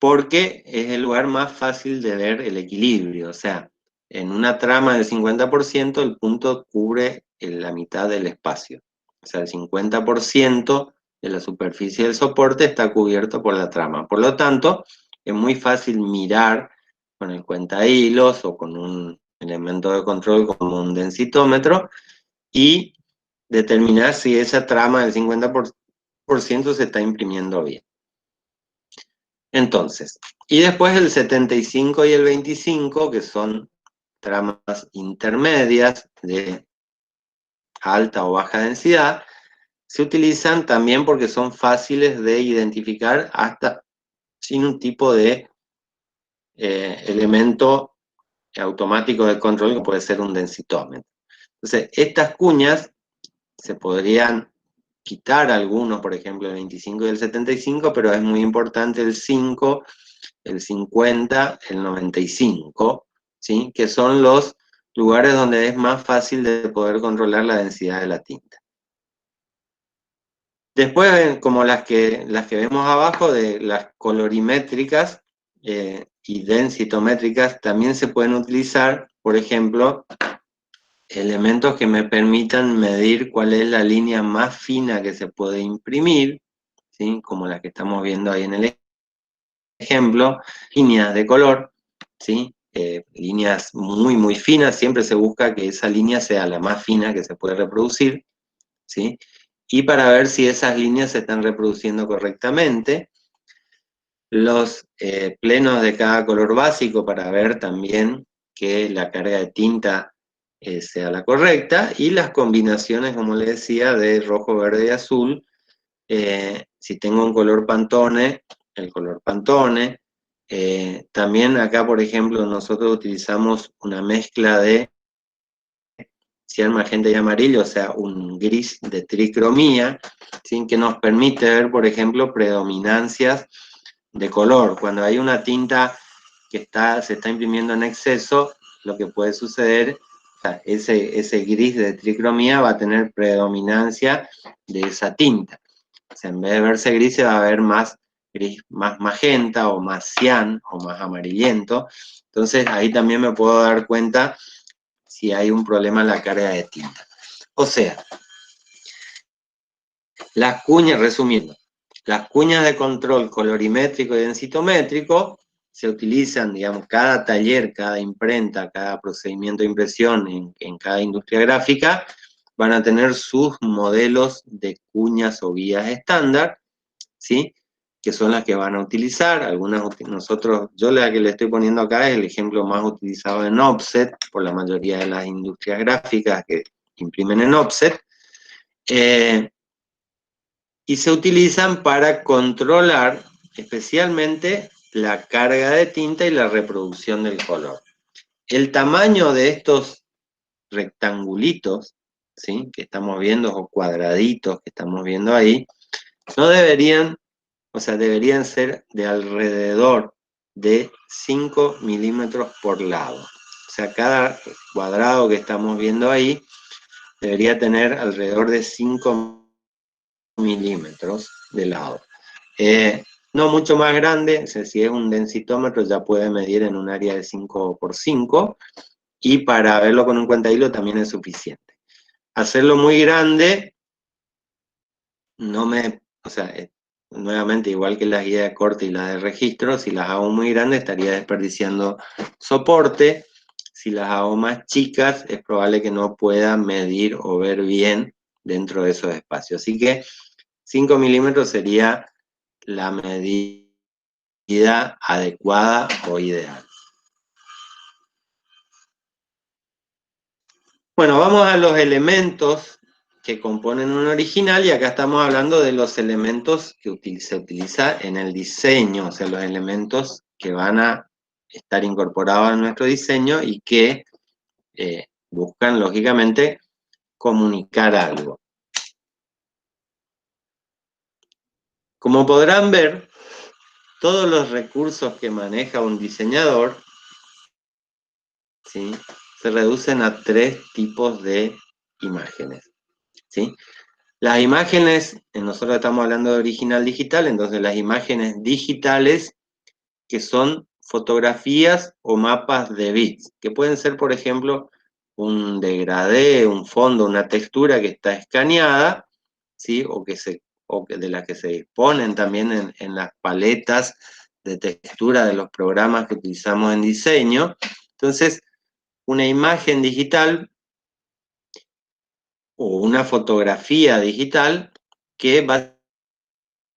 porque es el lugar más fácil de ver el equilibrio, o sea, en una trama del 50% el punto cubre la mitad del espacio. O sea, el 50% de la superficie del soporte está cubierto por la trama. Por lo tanto, es muy fácil mirar con el cuentahilos o con un elemento de control como un densitómetro y determinar si esa trama del 50% se está imprimiendo bien. Entonces, y después el 75 y el 25, que son tramas intermedias de alta o baja densidad, se utilizan también porque son fáciles de identificar hasta sin un tipo de elemento automático de control que puede ser un densitómetro. Entonces, estas cuñas se podrían quitar algunos, por ejemplo, el 25 y el 75, pero es muy importante el 5, el 50, el 95, ¿sí? Que son los lugares donde es más fácil de poder controlar la densidad de la tinta. Después, como las que vemos abajo, de las colorimétricas y densitométricas, también se pueden utilizar, por ejemplo, elementos que me permitan medir cuál es la línea más fina que se puede imprimir, ¿sí? Como las que estamos viendo ahí en el ejemplo, líneas de color, ¿sí? Líneas muy, muy finas, siempre se busca que esa línea sea la más fina que se puede reproducir, ¿sí? Y para ver si esas líneas se están reproduciendo correctamente, los plenos de cada color básico para ver también que la carga de tinta sea la correcta, y las combinaciones, como les decía, de rojo, verde y azul. Si tengo un color Pantone, el color Pantone. También acá, por ejemplo, nosotros utilizamos una mezcla de cian, magenta y amarillo, o sea, un gris de tricromía, ¿sí? Que nos permite ver, por ejemplo, predominancias de color. Cuando hay una tinta que se está imprimiendo en exceso, lo que puede suceder, o sea, ese gris de tricromía va a tener predominancia de esa tinta. O sea, en vez de verse gris, se va a ver más gris, más magenta o más cian o más amarillento. Entonces ahí también me puedo dar cuenta si hay un problema en la carga de tinta. O sea, las cuñas, resumiendo, las cuñas de control colorimétrico y densitométrico se utilizan, digamos, cada taller, cada imprenta, cada procedimiento de impresión en cada industria gráfica, van a tener sus modelos de cuñas o vías estándar, ¿sí? Que son las que van a utilizar. Algunas nosotros, yo la que le estoy poniendo acá es el ejemplo más utilizado en offset por la mayoría de las industrias gráficas que imprimen en offset. Y se utilizan para controlar especialmente la carga de tinta y la reproducción del color. El tamaño de estos rectangulitos, ¿sí? Que estamos viendo, o cuadraditos que estamos viendo ahí, no deberían, o sea, deberían ser de alrededor de 5 milímetros por lado. O sea, cada cuadrado que estamos viendo ahí debería tener alrededor de 5 milímetros de lado. No mucho más grande, o sea, si es un densitómetro ya puede medir en un área de 5 por 5, y para verlo con un cuentahilo también es suficiente. Hacerlo muy grande, o sea, nuevamente igual que las guías de corte y las de registro, si las hago muy grandes estaría desperdiciando soporte. Si las hago más chicas es probable que no pueda medir o ver bien dentro de esos espacios. Así que 5 milímetros sería la medida adecuada o ideal. Bueno, vamos a los elementos que componen un original, y acá estamos hablando de los elementos que se utiliza en el diseño, o sea, los elementos que van a estar incorporados en nuestro diseño y que buscan, lógicamente, comunicar algo. Como podrán ver, todos los recursos que maneja un diseñador, ¿sí?, se reducen a 3 tipos de imágenes, ¿sí? Las imágenes, nosotros estamos hablando de original digital, entonces las imágenes digitales, que son fotografías o mapas de bits, que pueden ser, por ejemplo, un degradé, un fondo, una textura que está escaneada, ¿sí? O de la que se disponen también en las paletas de textura de los programas que utilizamos en diseño. Entonces, una imagen digital o una fotografía digital que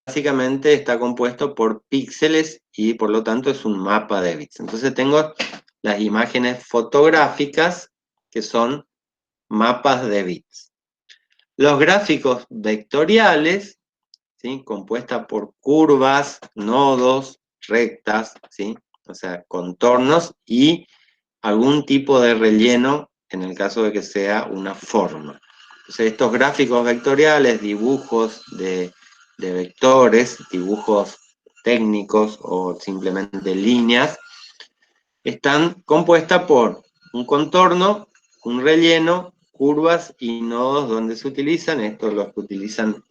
básicamente está compuesto por píxeles y por lo tanto es un mapa de bits. Entonces tengo las imágenes fotográficas, que son mapas de bits. Los gráficos vectoriales, ¿sí?, compuesta por curvas, nodos, rectas, ¿sí?, o sea, contornos y algún tipo de relleno en el caso de que sea una forma. Entonces estos gráficos vectoriales, dibujos de vectores, dibujos técnicos o simplemente líneas, están compuestas por un contorno, un relleno, curvas y nodos donde se utilizan. Estos los que utilizan,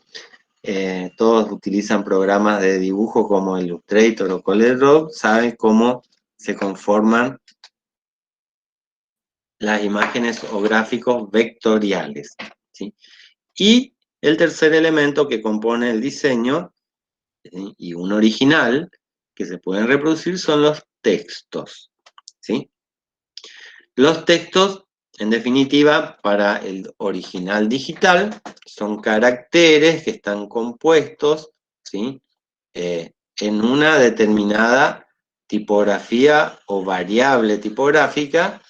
todos utilizan programas de dibujo como Illustrator o CorelDRAW, saben cómo se conforman las imágenes o gráficos vectoriales, ¿sí? Y el tercer elemento que compone el diseño, ¿sí?, y un original que se pueden reproducir, son los textos, ¿sí? Los textos, en definitiva, para el original digital, son caracteres que están compuestos, ¿sí?, en una determinada tipografía o variable tipográfica,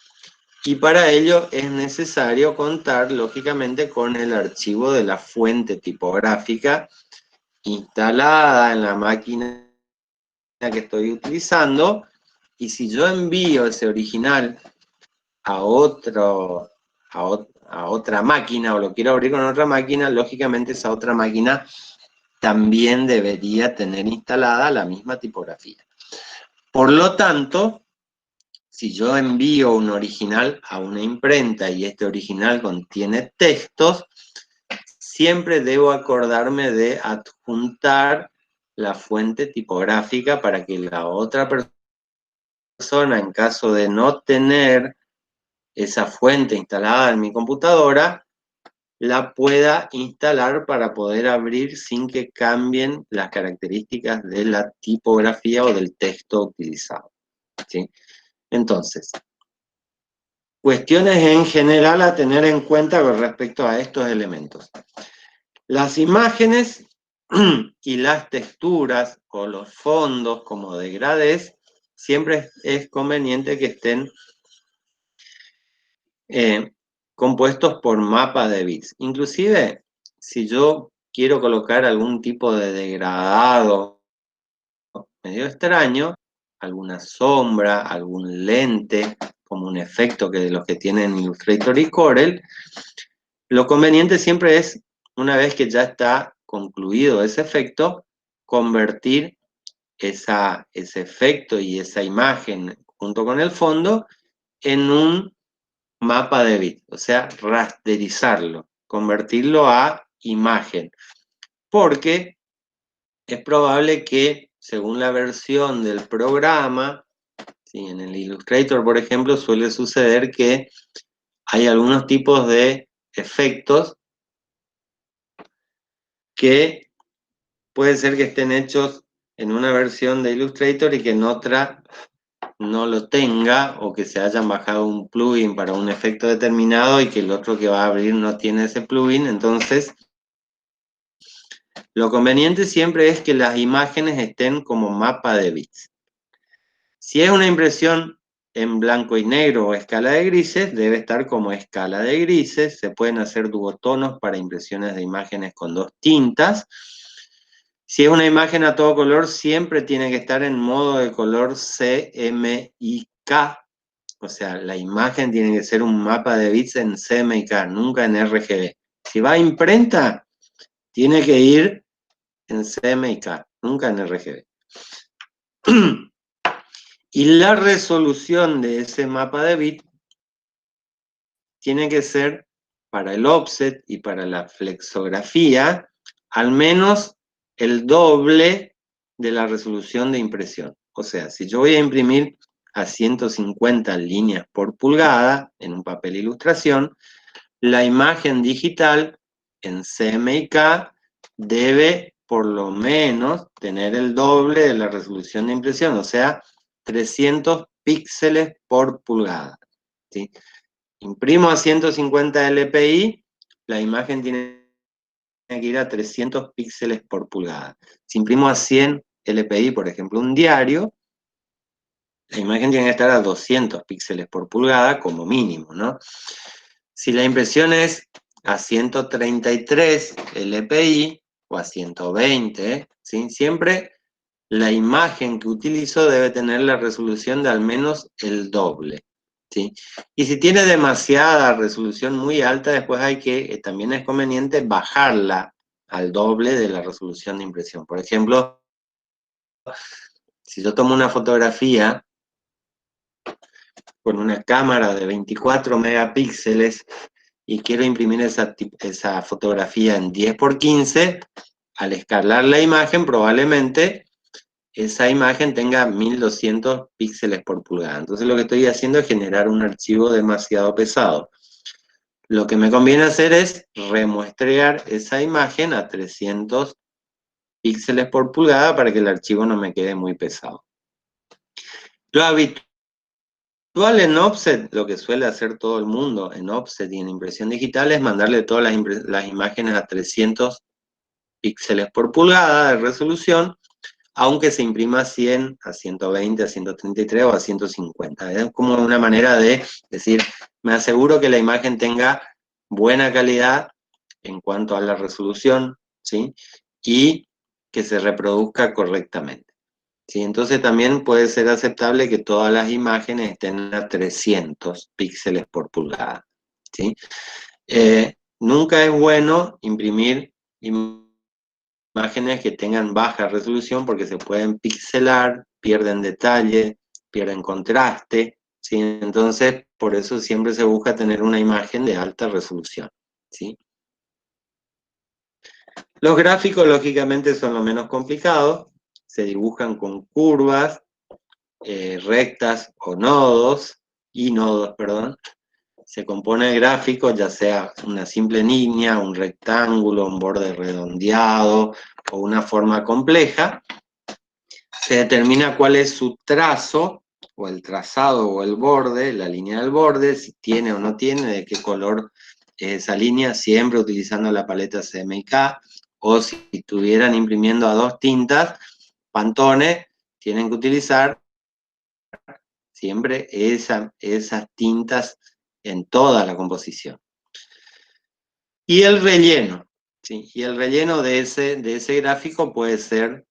y para ello es necesario contar, lógicamente, con el archivo de la fuente tipográfica instalada en la máquina que estoy utilizando, y si yo envío ese original a a otra máquina o lo quiero abrir con otra máquina, lógicamente esa otra máquina también debería tener instalada la misma tipografía. Por lo tanto, si yo envío un original a una imprenta y este original contiene textos, siempre debo acordarme de adjuntar la fuente tipográfica para que la otra persona, en caso de no tener esa fuente instalada en mi computadora, la pueda instalar para poder abrir sin que cambien las características de la tipografía o del texto utilizado, ¿sí? Entonces, cuestiones en general a tener en cuenta con respecto a estos elementos. Las imágenes y las texturas o los fondos como degradés, siempre es conveniente que estén compuestos por mapas de bits. Inclusive, si yo quiero colocar algún tipo de degradado medio extraño, alguna sombra, algún lente, como un efecto que de los que tienen Illustrator y Corel, lo conveniente siempre es, una vez que ya está concluido ese efecto, convertir ese efecto y esa imagen junto con el fondo en un mapa de bits, o sea, rasterizarlo, convertirlo a imagen, porque es probable que según la versión del programa, ¿sí? En el Illustrator, por ejemplo, suele suceder que hay algunos tipos de efectos que puede ser que estén hechos en una versión de Illustrator y que en otra no lo tenga, o que se hayan bajado un plugin para un efecto determinado y que el otro que va a abrir no tiene ese plugin. Entonces, lo conveniente siempre es que las imágenes estén como mapa de bits. Si es una impresión en blanco y negro o escala de grises, debe estar como escala de grises. Se pueden hacer duotonos para impresiones de imágenes con dos tintas. Si es una imagen a todo color, siempre tiene que estar en modo de color CMYK. O sea, la imagen tiene que ser un mapa de bits en CMYK, nunca en RGB. Si va a imprenta, tiene que ir en CMYK, nunca en RGB. Y la resolución de ese mapa de bits tiene que ser para el offset y para la flexografía al menos el doble de la resolución de impresión. O sea, si yo voy a imprimir a 150 líneas por pulgada en un papel ilustración, la imagen digital en CMYK debe por lo menos tener el doble de la resolución de impresión, o sea, 300 píxeles por pulgada, ¿sí? Imprimo a 150 LPI, la imagen tiene que ir a 300 píxeles por pulgada. Si imprimo a 100 LPI, por ejemplo, un diario, la imagen tiene que estar a 200 píxeles por pulgada como mínimo, ¿no? Si la impresión es a 133 LPI o a 120, ¿sí? Siempre la imagen que utilizo debe tener la resolución de al menos el doble, ¿sí? Y si tiene demasiada resolución muy alta, después hay que, también es conveniente bajarla al doble de la resolución de impresión. Por ejemplo, si yo tomo una fotografía con una cámara de 24 megapíxeles y quiero imprimir esa fotografía en 10×15, al escalar la imagen probablemente esa imagen tenga 1200 píxeles por pulgada. Entonces lo que estoy haciendo es generar un archivo demasiado pesado. Lo que me conviene hacer es remuestrear esa imagen a 300 píxeles por pulgada para que el archivo no me quede muy pesado. Lo habitual en offset, lo que suele hacer todo el mundo en offset y en impresión digital, es mandarle todas las imágenes a 300 píxeles por pulgada de resolución, aunque se imprima a 100, a 120, a 133 o a 150. Es como una manera de decir, me aseguro que la imagen tenga buena calidad en cuanto a la resolución, ¿sí? Y que se reproduzca correctamente, ¿sí? Entonces también puede ser aceptable que todas las imágenes estén a 300 píxeles por pulgada, ¿sí? Nunca es bueno imprimir imágenes que tengan baja resolución porque se pueden pixelar, pierden detalle, pierden contraste, ¿sí? Entonces, por eso siempre se busca tener una imagen de alta resolución, ¿sí? Los gráficos, lógicamente, son lo menos complicados, se dibujan con curvas, rectas o nodos, y nodos, perdón. Se compone de gráficos, ya sea una simple línea, un rectángulo, un borde redondeado o una forma compleja. Se determina cuál es su trazo, o el trazado o el borde, la línea del borde, si tiene o no tiene, de qué color es esa línea, siempre utilizando la paleta CMYK, o si estuvieran imprimiendo a 2 tintas, Pantone, tienen que utilizar siempre esas tintas en toda la composición. Y el relleno, ¿sí? Y el relleno de ese gráfico puede ser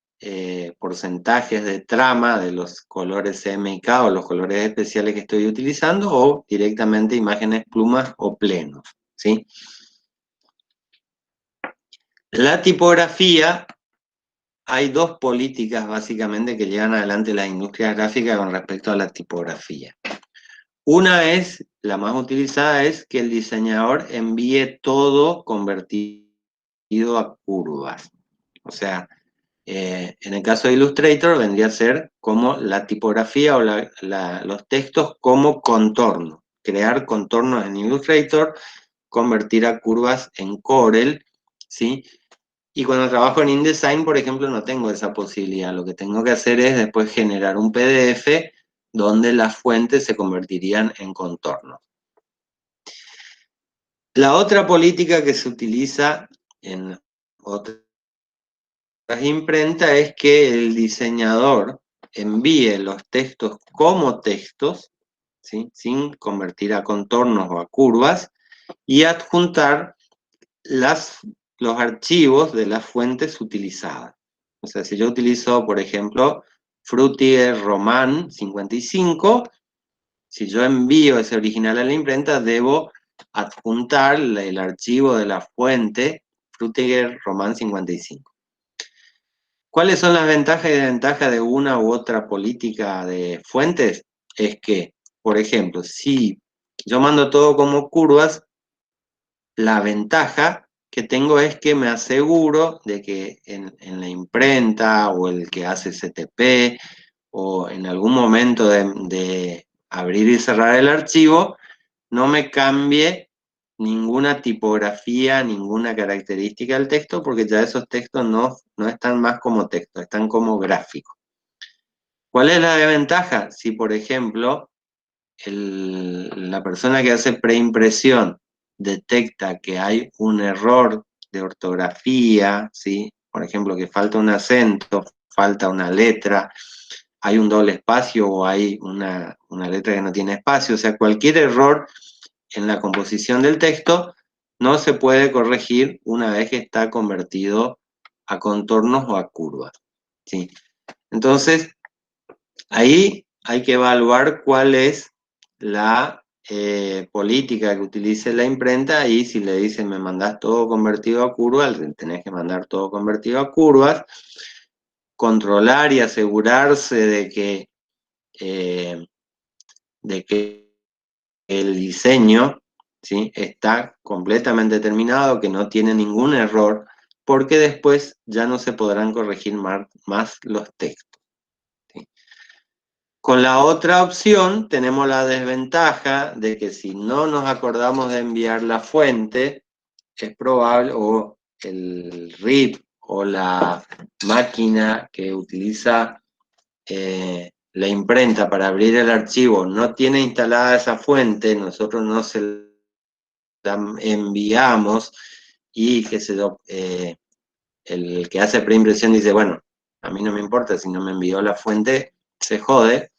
porcentajes de trama de los colores CMYK o los colores especiales que estoy utilizando, o directamente imágenes plumas o plenos, ¿sí? La tipografía, hay 2 políticas básicamente que llevan adelante las industrias gráficas con respecto a la tipografía. Una es, la más utilizada, es que el diseñador envíe todo convertido a curvas. O sea, en el caso de Illustrator vendría a ser como la tipografía o los textos como contorno. Crear contornos en Illustrator, convertir a curvas en Corel, ¿sí? Y cuando trabajo en InDesign, por ejemplo, no tengo esa posibilidad. Lo que tengo que hacer es después generar un PDF donde las fuentes se convertirían en contornos. La otra política que se utiliza en otras imprentas es que el diseñador envíe los textos como textos, ¿sí? Sin convertir a contornos o a curvas, y adjuntar los archivos de las fuentes utilizadas. O sea, si yo utilizo, por ejemplo, Frutiger Roman 55, si yo envío ese original a la imprenta, debo adjuntar el archivo de la fuente Frutiger Roman 55. ¿Cuáles son las ventajas y desventajas de una u otra política de fuentes? Es que, por ejemplo, si yo mando todo como curvas, la ventaja que tengo es que me aseguro de que en la imprenta o el que hace CTP o en algún momento de abrir y cerrar el archivo, no me cambie ninguna tipografía, ninguna característica del texto, porque ya esos textos no están más como texto, están como gráficos. ¿Cuál es la desventaja? Si, por ejemplo, la persona que hace preimpresión detecta que hay un error de ortografía, ¿sí? Por ejemplo, que falta un acento, falta una letra, hay un doble espacio o hay una letra que no tiene espacio, o sea, cualquier error en la composición del texto no se puede corregir una vez que está convertido a contornos o a curvas, ¿sí? Entonces, ahí hay que evaluar cuál es la política que utilice la imprenta, y si le dicen me mandás todo convertido a curvas, tenés que mandar todo convertido a curvas, controlar y asegurarse eh, de que el diseño, ¿sí?, está completamente terminado, que no tiene ningún error, porque después ya no se podrán corregir más los textos, ¿sí? Con la otra opción tenemos la desventaja de que si no nos acordamos de enviar la fuente, es probable, o el RIP o la máquina que utiliza la imprenta para abrir el archivo no tiene instalada esa fuente, nosotros no se la enviamos, y que el que hace preimpresión dice, bueno, a mí no me importa, si no me envió la fuente, se jode.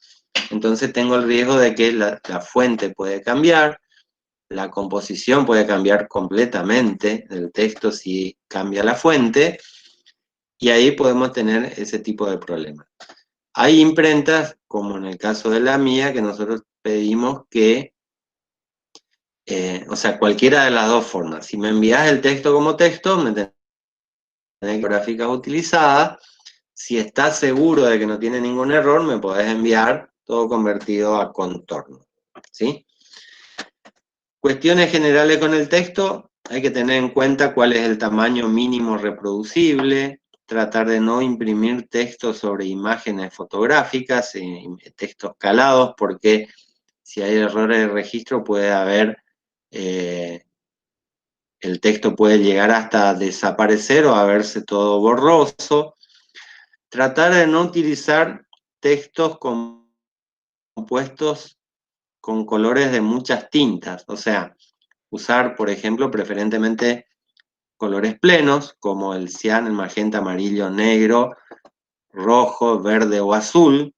Entonces tengo el riesgo de que la fuente puede cambiar, la composición puede cambiar completamente del texto si cambia la fuente, y ahí podemos tener ese tipo de problemas. Hay imprentas, como en el caso de la mía, que nosotros pedimos que O sea, cualquiera de las dos formas. Si me envías el texto como texto, me tenés gráficas utilizadas. Si estás seguro de que no tiene ningún error, me podés enviar todo convertido a contorno, ¿sí? Cuestiones generales con el texto, hay que tener en cuenta cuál es el tamaño mínimo reproducible, tratar de no imprimir textos sobre imágenes fotográficas, textos calados, porque si hay errores de registro puede haber, el texto puede llegar hasta desaparecer o a verse todo borroso. Tratar de no utilizar textos compuestos con colores de muchas tintas, o sea, usar, por ejemplo, preferentemente colores plenos, como el cian, el magenta, amarillo, negro, rojo, verde o azul.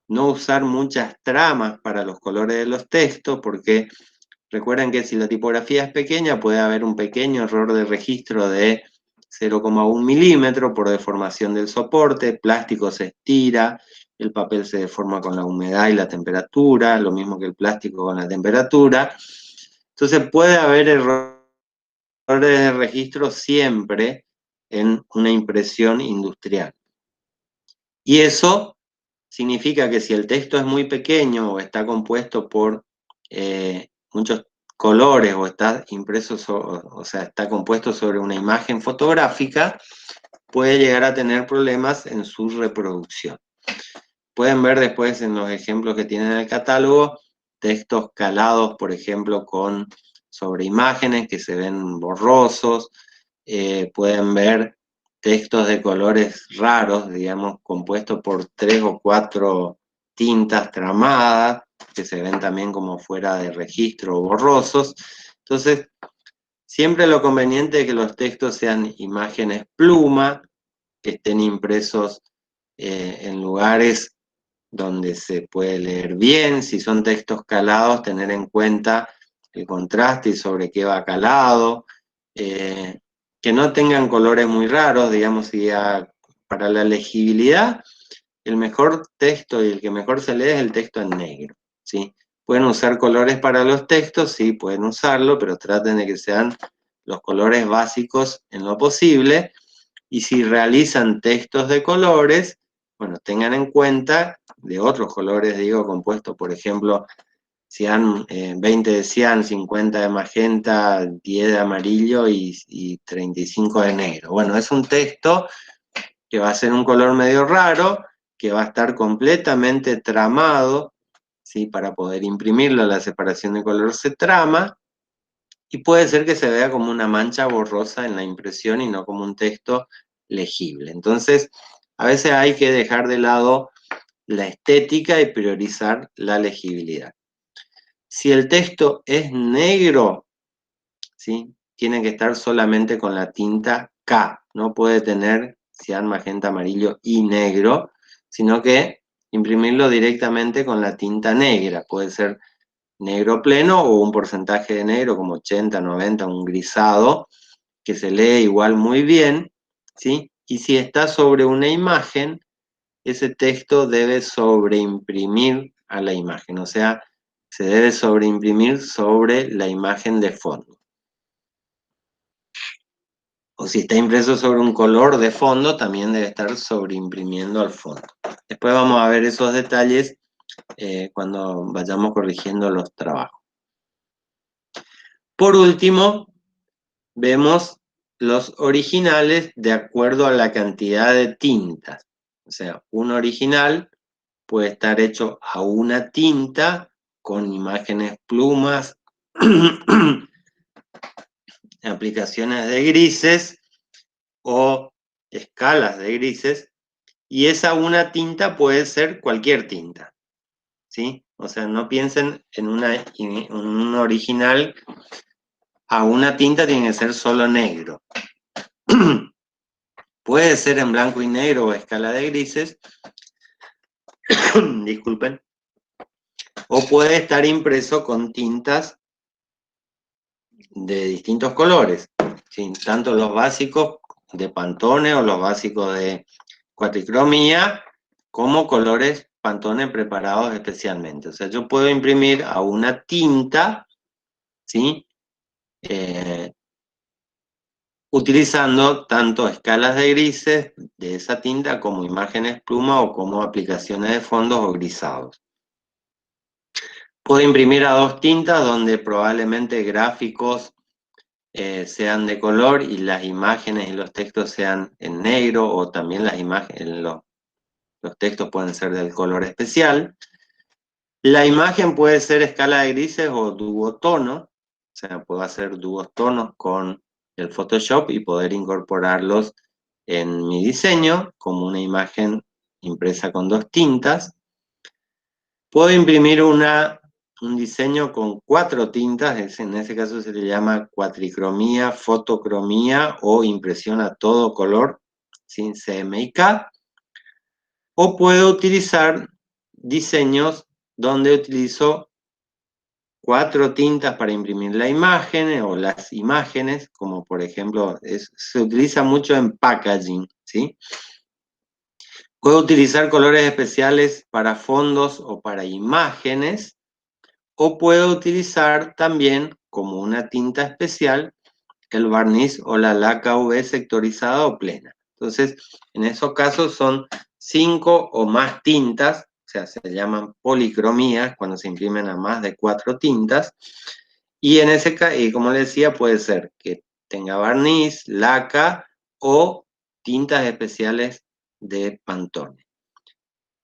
No usar muchas tramas para los colores de los textos, porque recuerden que si la tipografía es pequeña, puede haber un pequeño error de registro de 0,1 milímetro por deformación del soporte, el plástico se estira, el papel se deforma con la humedad y la temperatura, lo mismo que el plástico con la temperatura. Entonces puede haber errores de registro siempre en una impresión industrial. Y eso significa que si el texto es muy pequeño o está compuesto por muchos colores o está impreso, o sea, está compuesto sobre una imagen fotográfica, puede llegar a tener problemas en su reproducción. Pueden ver después en los ejemplos que tienen en el catálogo, textos calados, por ejemplo, sobre imágenes que se ven borrosos, pueden ver textos de colores raros, digamos, compuestos por 3 o 4 tintas tramadas, que se ven también como fuera de registro o borrosos. Entonces, siempre lo conveniente es que los textos sean imágenes pluma, que estén impresos en lugares donde se puede leer bien. Si son textos calados, tener en cuenta el contraste y sobre qué va calado, que no tengan colores muy raros, digamos, para la legibilidad, el mejor texto y el que mejor se lee es el texto en negro, ¿sí? Pueden usar colores para los textos, sí, pueden usarlo, pero traten de que sean los colores básicos en lo posible, y si realizan textos de colores, bueno, tengan en cuenta de otros colores, digo, compuestos, por ejemplo, cian, 20 de cian, 50 de magenta, 10 de amarillo y 35 de negro. Bueno, es un texto que va a ser un color medio raro, que va a estar completamente tramado, ¿sí? Para poder imprimirlo, la separación de color se trama, y puede ser que se vea como una mancha borrosa en la impresión y no como un texto legible. Entonces, a veces hay que dejar de lado la estética y priorizar la legibilidad. Si el texto es negro, ¿sí? Tiene que estar solamente con la tinta K, no puede tener cian, magenta, amarillo y negro, sino que imprimirlo directamente con la tinta negra. Puede ser negro pleno o un porcentaje de negro como 80, 90, un grisado, que se lee igual muy bien, ¿sí? Y si está sobre una imagen, ese texto debe sobreimprimir a la imagen, o sea, se debe sobreimprimir sobre la imagen de fondo. O si está impreso sobre un color de fondo, también debe estar sobreimprimiendo al fondo. Después vamos a ver esos detalles cuando vayamos corrigiendo los trabajos. Por último, vemos los originales de acuerdo a la cantidad de tintas. O sea, un original puede estar hecho a una tinta con imágenes plumas, aplicaciones de grises o escalas de grises, y esa una tinta puede ser cualquier tinta, ¿sí? O sea, no piensen en un original a una tinta tiene que ser solo negro. Puede ser en blanco y negro o escala de grises, disculpen, o puede estar impreso con tintas de distintos colores, ¿sí? Tanto los básicos de Pantone o los básicos de cuatricromía, como colores Pantone preparados especialmente. O sea, yo puedo imprimir a una tinta ¿sí? Utilizando tanto escalas de grises de esa tinta como imágenes pluma o como aplicaciones de fondos o grisados. Puedo imprimir a dos tintas donde probablemente gráficos sean de color y las imágenes y los textos sean en negro, o también las imágenes, los textos pueden ser del color especial. La imagen puede ser escala de grises o duotono, o sea, puedo hacer duotonos con el Photoshop y poder incorporarlos en mi diseño como una imagen impresa con dos tintas. Puedo imprimir un diseño con 4 tintas, en ese caso se le llama cuatricromía, fotocromía o impresión a todo color sin CMYK. O puedo utilizar diseños donde utilizo 4 tintas para imprimir la imagen o las imágenes, como por ejemplo, se utiliza mucho en packaging, ¿sí? Puedo utilizar colores especiales para fondos o para imágenes, o puedo utilizar también, como una tinta especial, el barniz o la laca UV sectorizada o plena. Entonces, en esos casos son 5 o más tintas, o sea, se llaman policromías cuando se imprimen a más de 4 tintas, y en ese caso, como les decía, puede ser que tenga barniz, laca o tintas especiales de Pantone.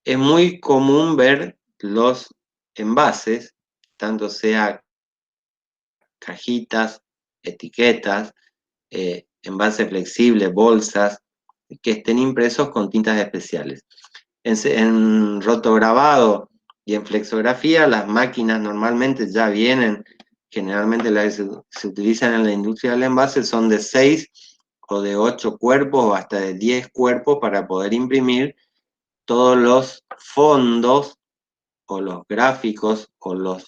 Es muy común ver los envases, tanto sea cajitas, etiquetas, envases flexibles, bolsas, que estén impresos con tintas especiales. En rotograbado y en flexografía, las máquinas normalmente ya vienen, generalmente las que se utilizan en la industria del envase son de 6 o de 8 cuerpos o hasta de 10 cuerpos para poder imprimir todos los fondos o los gráficos o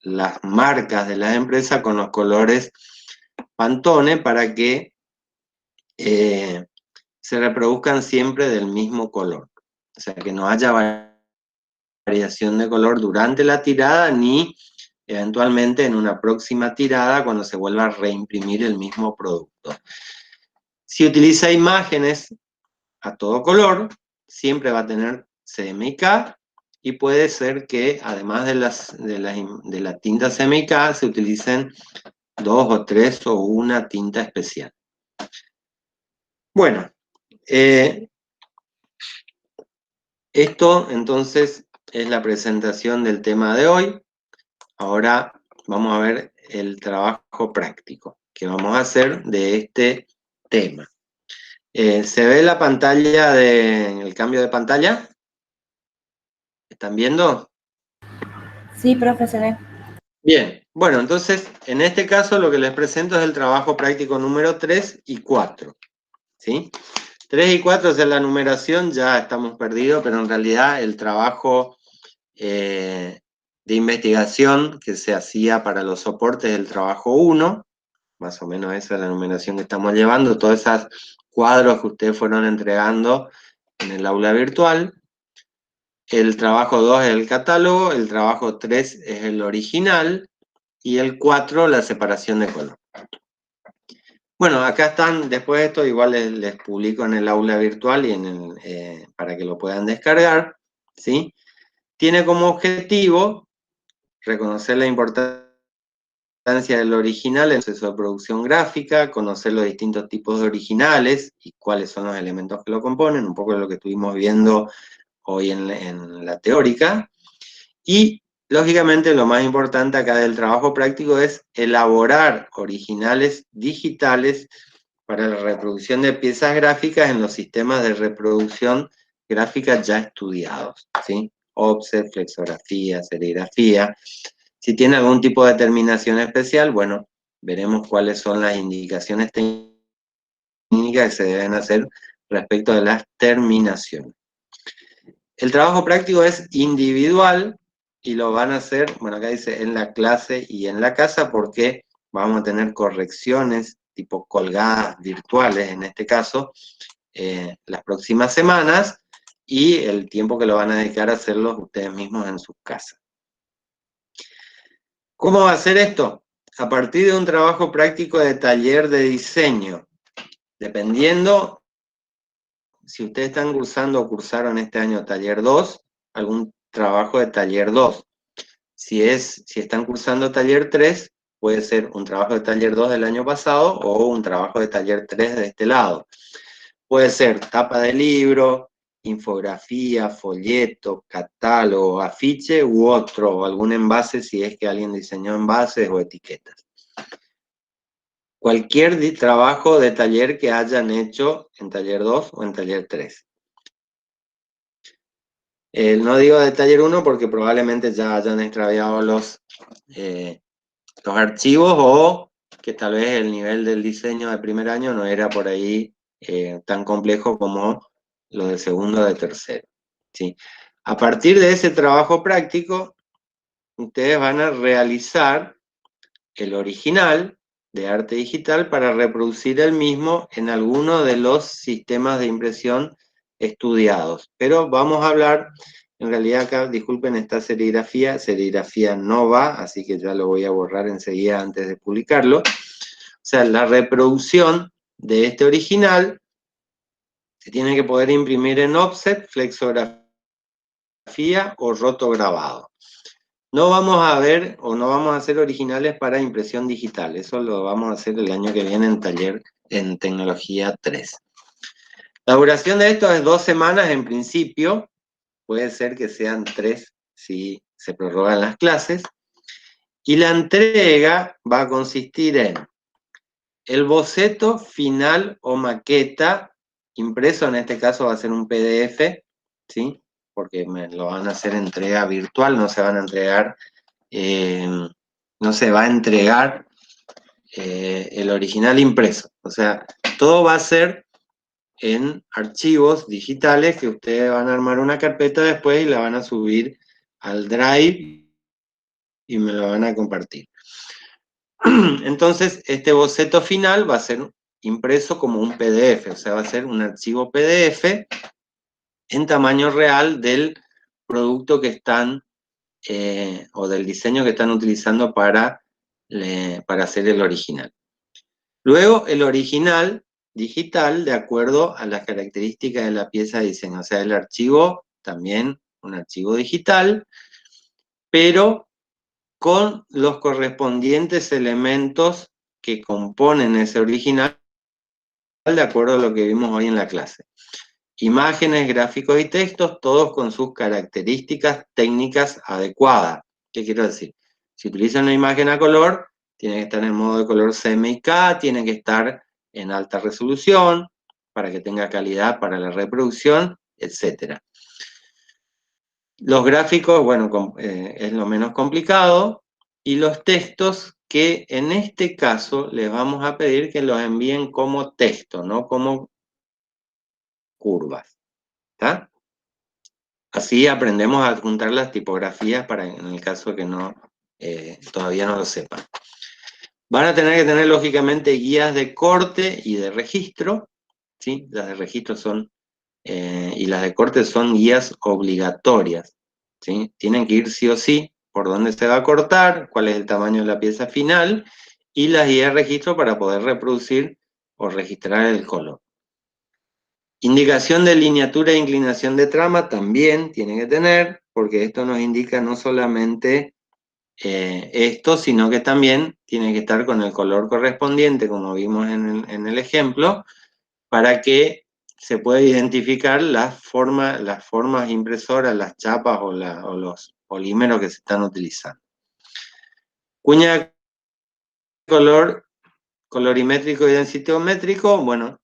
las marcas de las empresas con los colores Pantone para que se reproduzcan siempre del mismo color. O sea, que no haya variación de color durante la tirada ni eventualmente en una próxima tirada cuando se vuelva a reimprimir el mismo producto. Si utiliza imágenes a todo color, siempre va a tener CMYK, y puede ser que además de la tinta CMYK se utilicen 2 o 3 o una tinta especial. Bueno, esto entonces es la presentación del tema de hoy. Ahora vamos a ver el trabajo práctico que vamos a hacer de este tema. ¿Se ve la pantalla el cambio de pantalla? ¿Están viendo? Sí, profesor. Bien, bueno, entonces en este caso lo que les presento es el trabajo práctico número 3 y 4, ¿sí? 3 y 4 es la numeración, ya estamos perdidos, pero en realidad el trabajo de investigación que se hacía para los soportes del trabajo 1, más o menos esa es la numeración que estamos llevando, todos esos cuadros que ustedes fueron entregando en el aula virtual. El trabajo 2 es el catálogo, el trabajo 3 es el original, y el 4 la separación de color. Bueno, acá están, después de esto igual les publico en el aula virtual y para que lo puedan descargar, ¿sí? Tiene como objetivo reconocer la importancia del original en el proceso de producción gráfica, conocer los distintos tipos de originales y cuáles son los elementos que lo componen, un poco de lo que estuvimos viendo hoy en la teórica. Y, lógicamente, lo más importante acá del trabajo práctico es elaborar originales digitales para la reproducción de piezas gráficas en los sistemas de reproducción gráfica ya estudiados, ¿sí? Offset, flexografía, serigrafía. Si tiene algún tipo de terminación especial, bueno, veremos cuáles son las indicaciones técnicas que se deben hacer respecto de las terminaciones. El trabajo práctico es individual y lo van a hacer, bueno, acá dice en la clase y en la casa, porque vamos a tener correcciones tipo colgadas virtuales en este caso las próximas semanas, y el tiempo que lo van a dedicar a hacerlo ustedes mismos en sus casas. ¿Cómo va a ser esto? a partir de un trabajo práctico de taller de diseño, dependiendo si ustedes están cursando o cursaron este año taller 2, algún trabajo de taller 2. Si están cursando taller 3, puede ser un trabajo de taller 2 del año pasado o un trabajo de taller 3 de este lado. Puede ser tapa de libro, infografía, folleto, catálogo, afiche u otro, o algún envase si es que alguien diseñó envases o etiquetas. Cualquier trabajo de taller que hayan hecho en taller 2 o en taller 3. No digo de taller 1 porque probablemente ya hayan extraviado los archivos o que tal vez el nivel del diseño de primer año no era por ahí tan complejo como lo de segundo o de tercero. ¿Sí? A partir de ese trabajo práctico, ustedes van a realizar el original de arte digital para reproducir el mismo en alguno de los sistemas de impresión estudiados. Pero vamos a hablar, en realidad acá, disculpen, esta serigrafía no va, así que ya lo voy a borrar enseguida antes de publicarlo. O sea, la reproducción de este original se tiene que poder imprimir en offset, flexografía o rotograbado. No vamos a ver o no vamos a hacer originales para impresión digital. Eso lo vamos a hacer el año que viene en taller en tecnología 3. La duración de esto es 2 semanas en principio. Puede ser que sean 3 si se prorrogan las clases. Y la entrega va a consistir en el boceto final o maqueta impreso, en este caso va a ser un PDF, ¿sí? Porque me lo van a hacer entrega virtual, no se van a entregar no se va a entregar el original impreso. O sea, todo va a ser en archivos digitales que ustedes van a armar una carpeta después y la van a subir al Drive y me lo van a compartir. Entonces, este boceto final va a ser impreso como un PDF, o sea, va a ser un archivo PDF en tamaño real del producto que están o del diseño que están utilizando para hacer el original. Luego, el original digital de acuerdo a las características de la pieza de diseño. O sea, el archivo también un archivo digital, pero con los correspondientes elementos que componen ese original de acuerdo a lo que vimos hoy en la clase. Imágenes, gráficos y textos, todos con sus características técnicas adecuadas. ¿Qué quiero decir? Si utilizan una imagen a color, tiene que estar en modo de color CMYK, tiene que estar en alta resolución, para que tenga calidad para la reproducción, etc. Los gráficos, bueno, es lo menos complicado, y los textos que en este caso les vamos a pedir que los envíen como texto, no como curvas. ¿Está? Así aprendemos a adjuntar las tipografías para en el caso que no todavía no lo sepan. Van a tener que tener lógicamente guías de corte y de registro, ¿sí? Las de registro son, y las de corte son guías obligatorias, ¿sí? Tienen que ir sí o sí por dónde se va a cortar, cuál es el tamaño de la pieza final, y las guías de registro para poder reproducir o registrar el color. Indicación de lineatura e inclinación de trama también tiene que tener, porque esto nos indica no solamente esto, sino que también tiene que estar con el color correspondiente, como vimos en el ejemplo, para que se pueda identificar las formas impresoras, las chapas o los polímeros que se están utilizando. Cuña de color, colorimétrico y densitométrico, bueno,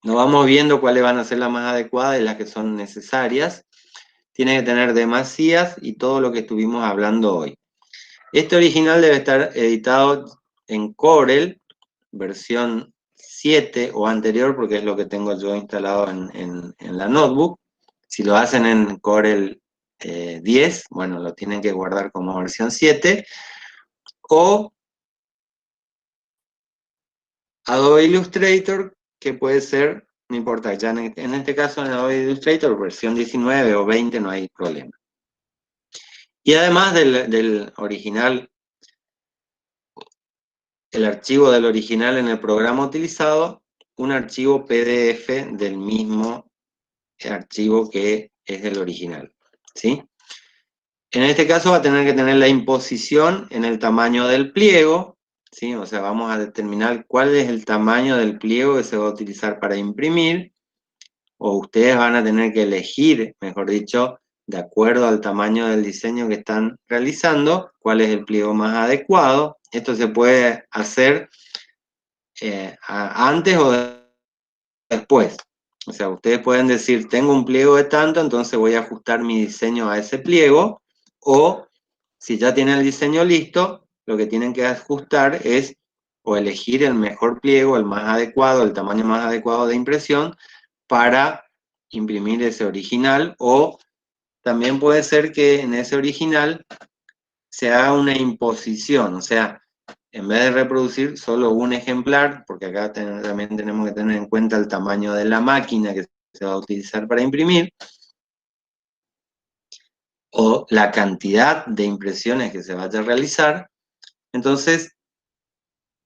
nos vamos viendo cuáles van a ser las más adecuadas y las que son necesarias. Tiene que tener demasías y todo lo que estuvimos hablando hoy. Este original debe estar editado en Corel, versión 7 o anterior, porque es lo que tengo yo instalado en la notebook. Si lo hacen en Corel 10, bueno, lo tienen que guardar como versión 7. O Adobe Illustrator, que puede ser, no importa, ya en este caso en Adobe Illustrator, versión 19 o 20, no hay problema. Y además del original el archivo del original en el programa utilizado, un archivo PDF del mismo archivo que es del original, ¿sí? En este caso va a tener que tener la imposición en el tamaño del pliego, ¿sí? O sea, vamos a determinar cuál es el tamaño del pliego que se va a utilizar para imprimir, o ustedes van a tener que elegir, mejor dicho, de acuerdo al tamaño del diseño que están realizando, cuál es el pliego más adecuado. Esto se puede hacer antes o después. O sea, ustedes pueden decir, tengo un pliego de tanto, entonces voy a ajustar mi diseño a ese pliego, o si ya tienen el diseño listo, lo que tienen que ajustar es o elegir el mejor pliego, el más adecuado, el tamaño más adecuado de impresión para imprimir ese original, o también puede ser que en ese original se haga una imposición, o sea, en vez de reproducir solo un ejemplar, porque acá también tenemos que tener en cuenta el tamaño de la máquina que se va a utilizar para imprimir, o la cantidad de impresiones que se vaya a realizar, entonces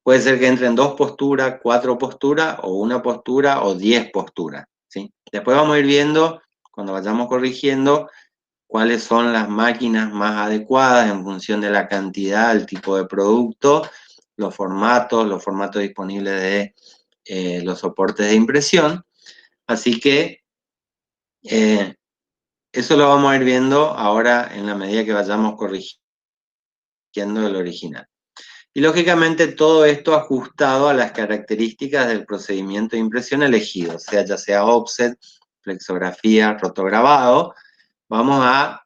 puede ser que entren 2 posturas, 4 posturas, o una postura, o 10 posturas, ¿sí? Después vamos a ir viendo, cuando vayamos corrigiendo, cuáles son las máquinas más adecuadas en función de la cantidad, el tipo de producto, los formatos disponibles de los soportes de impresión. Así que eso lo vamos a ir viendo ahora en la medida que vayamos corrigiendo el original. Y lógicamente todo esto ajustado a las características del procedimiento de impresión elegido, sea ya sea offset, flexografía, rotograbado. Vamos a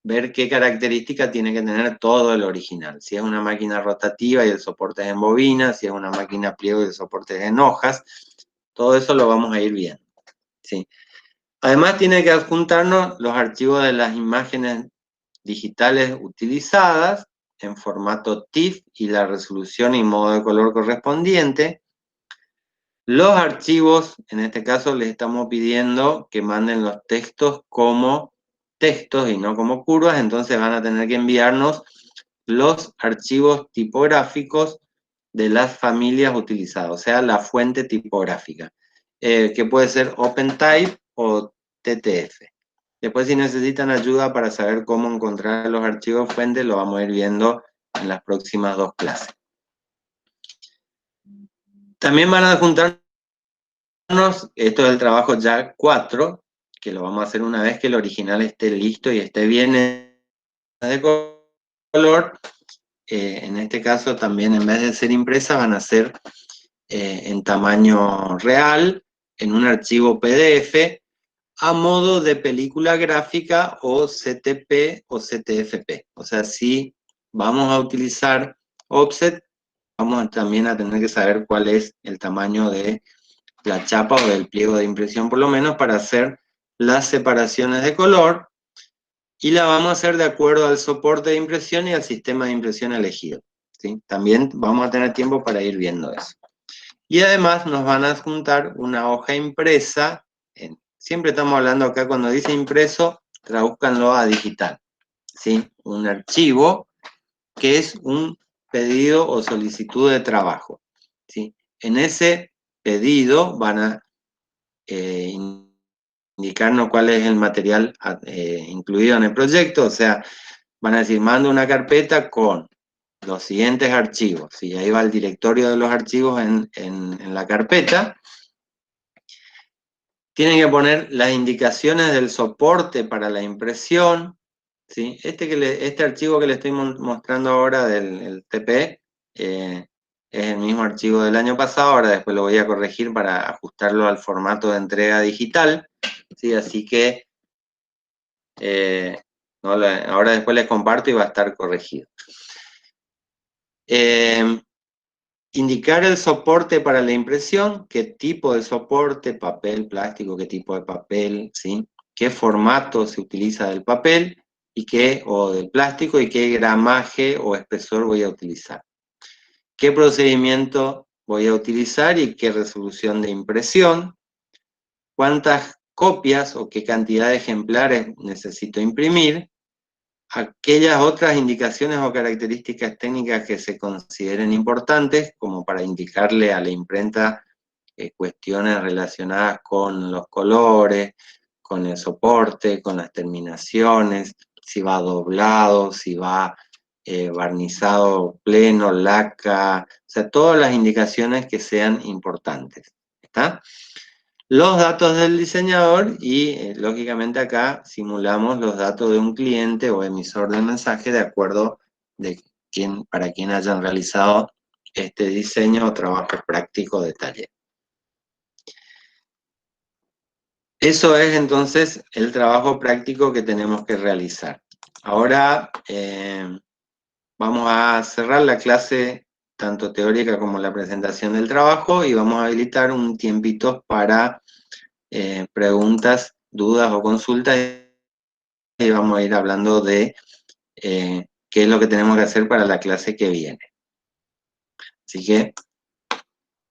ver qué característica tiene que tener todo el original. Si es una máquina rotativa y el soporte es en bobina, si es una máquina pliego y el soporte es en hojas, todo eso lo vamos a ir viendo, ¿sí? Además tiene que adjuntarnos los archivos de las imágenes digitales utilizadas en formato TIFF y la resolución y modo de color correspondiente. Los archivos, en este caso les estamos pidiendo que manden los textos como textos y no como curvas, entonces van a tener que enviarnos los archivos tipográficos de las familias utilizadas, o sea, la fuente tipográfica, que puede ser OpenType o TTF. Después, si necesitan ayuda para saber cómo encontrar los archivos fuentes, lo vamos a ir viendo en las próximas 2 clases. También van a juntarnos, esto es el trabajo ya 4, que lo vamos a hacer una vez que el original esté listo y esté bien de color. En este caso también, en vez de ser impresa, van a ser en tamaño real, en un archivo PDF, a modo de película gráfica o CTP o CTFP. O sea, si vamos a utilizar offset, vamos también a tener que saber cuál es el tamaño de la chapa o del pliego de impresión, por lo menos, para hacer las separaciones de color, y la vamos a hacer de acuerdo al soporte de impresión y al sistema de impresión elegido, ¿sí? También vamos a tener tiempo para ir viendo eso. Y además nos van a adjuntar una hoja impresa. Siempre estamos hablando acá, cuando dice impreso, tradúzcanlo a digital, ¿sí? Un archivo que es un pedido o solicitud de trabajo, ¿sí? En ese pedido van a indicarnos cuál es el material incluido en el proyecto, o sea, van a decir, mando una carpeta con los siguientes archivos, y ahí va el directorio de los archivos en la carpeta. Tienen que poner las indicaciones del soporte para la impresión, ¿sí? Este archivo que le estoy mostrando ahora del TP, es el mismo archivo del año pasado, ahora después lo voy a corregir para ajustarlo al formato de entrega digital, ¿sí? Así que ahora después les comparto y va a estar corregido. Indicar el soporte para la impresión, qué tipo de soporte, papel, plástico, qué tipo de papel, ¿sí? Qué formato se utiliza del papel o del plástico, y qué gramaje o espesor voy a utilizar. Qué procedimiento voy a utilizar y qué resolución de impresión. Cuántas copias o qué cantidad de ejemplares necesito imprimir. aquellas otras indicaciones o características técnicas que se consideren importantes, como para indicarle a la imprenta cuestiones relacionadas con los colores, con el soporte, con las terminaciones, si va doblado, si va barnizado pleno, laca, o sea, todas las indicaciones que sean importantes. ¿Está? Los datos del diseñador y, lógicamente, acá simulamos los datos de un cliente o emisor de mensaje de acuerdo de para quien hayan realizado este diseño o trabajo práctico de taller. Eso es entonces el trabajo práctico que tenemos que realizar. Ahora vamos a cerrar la clase tanto teórica como la presentación del trabajo y vamos a habilitar un tiempito para preguntas, dudas o consultas y vamos a ir hablando de qué es lo que tenemos que hacer para la clase que viene. Así que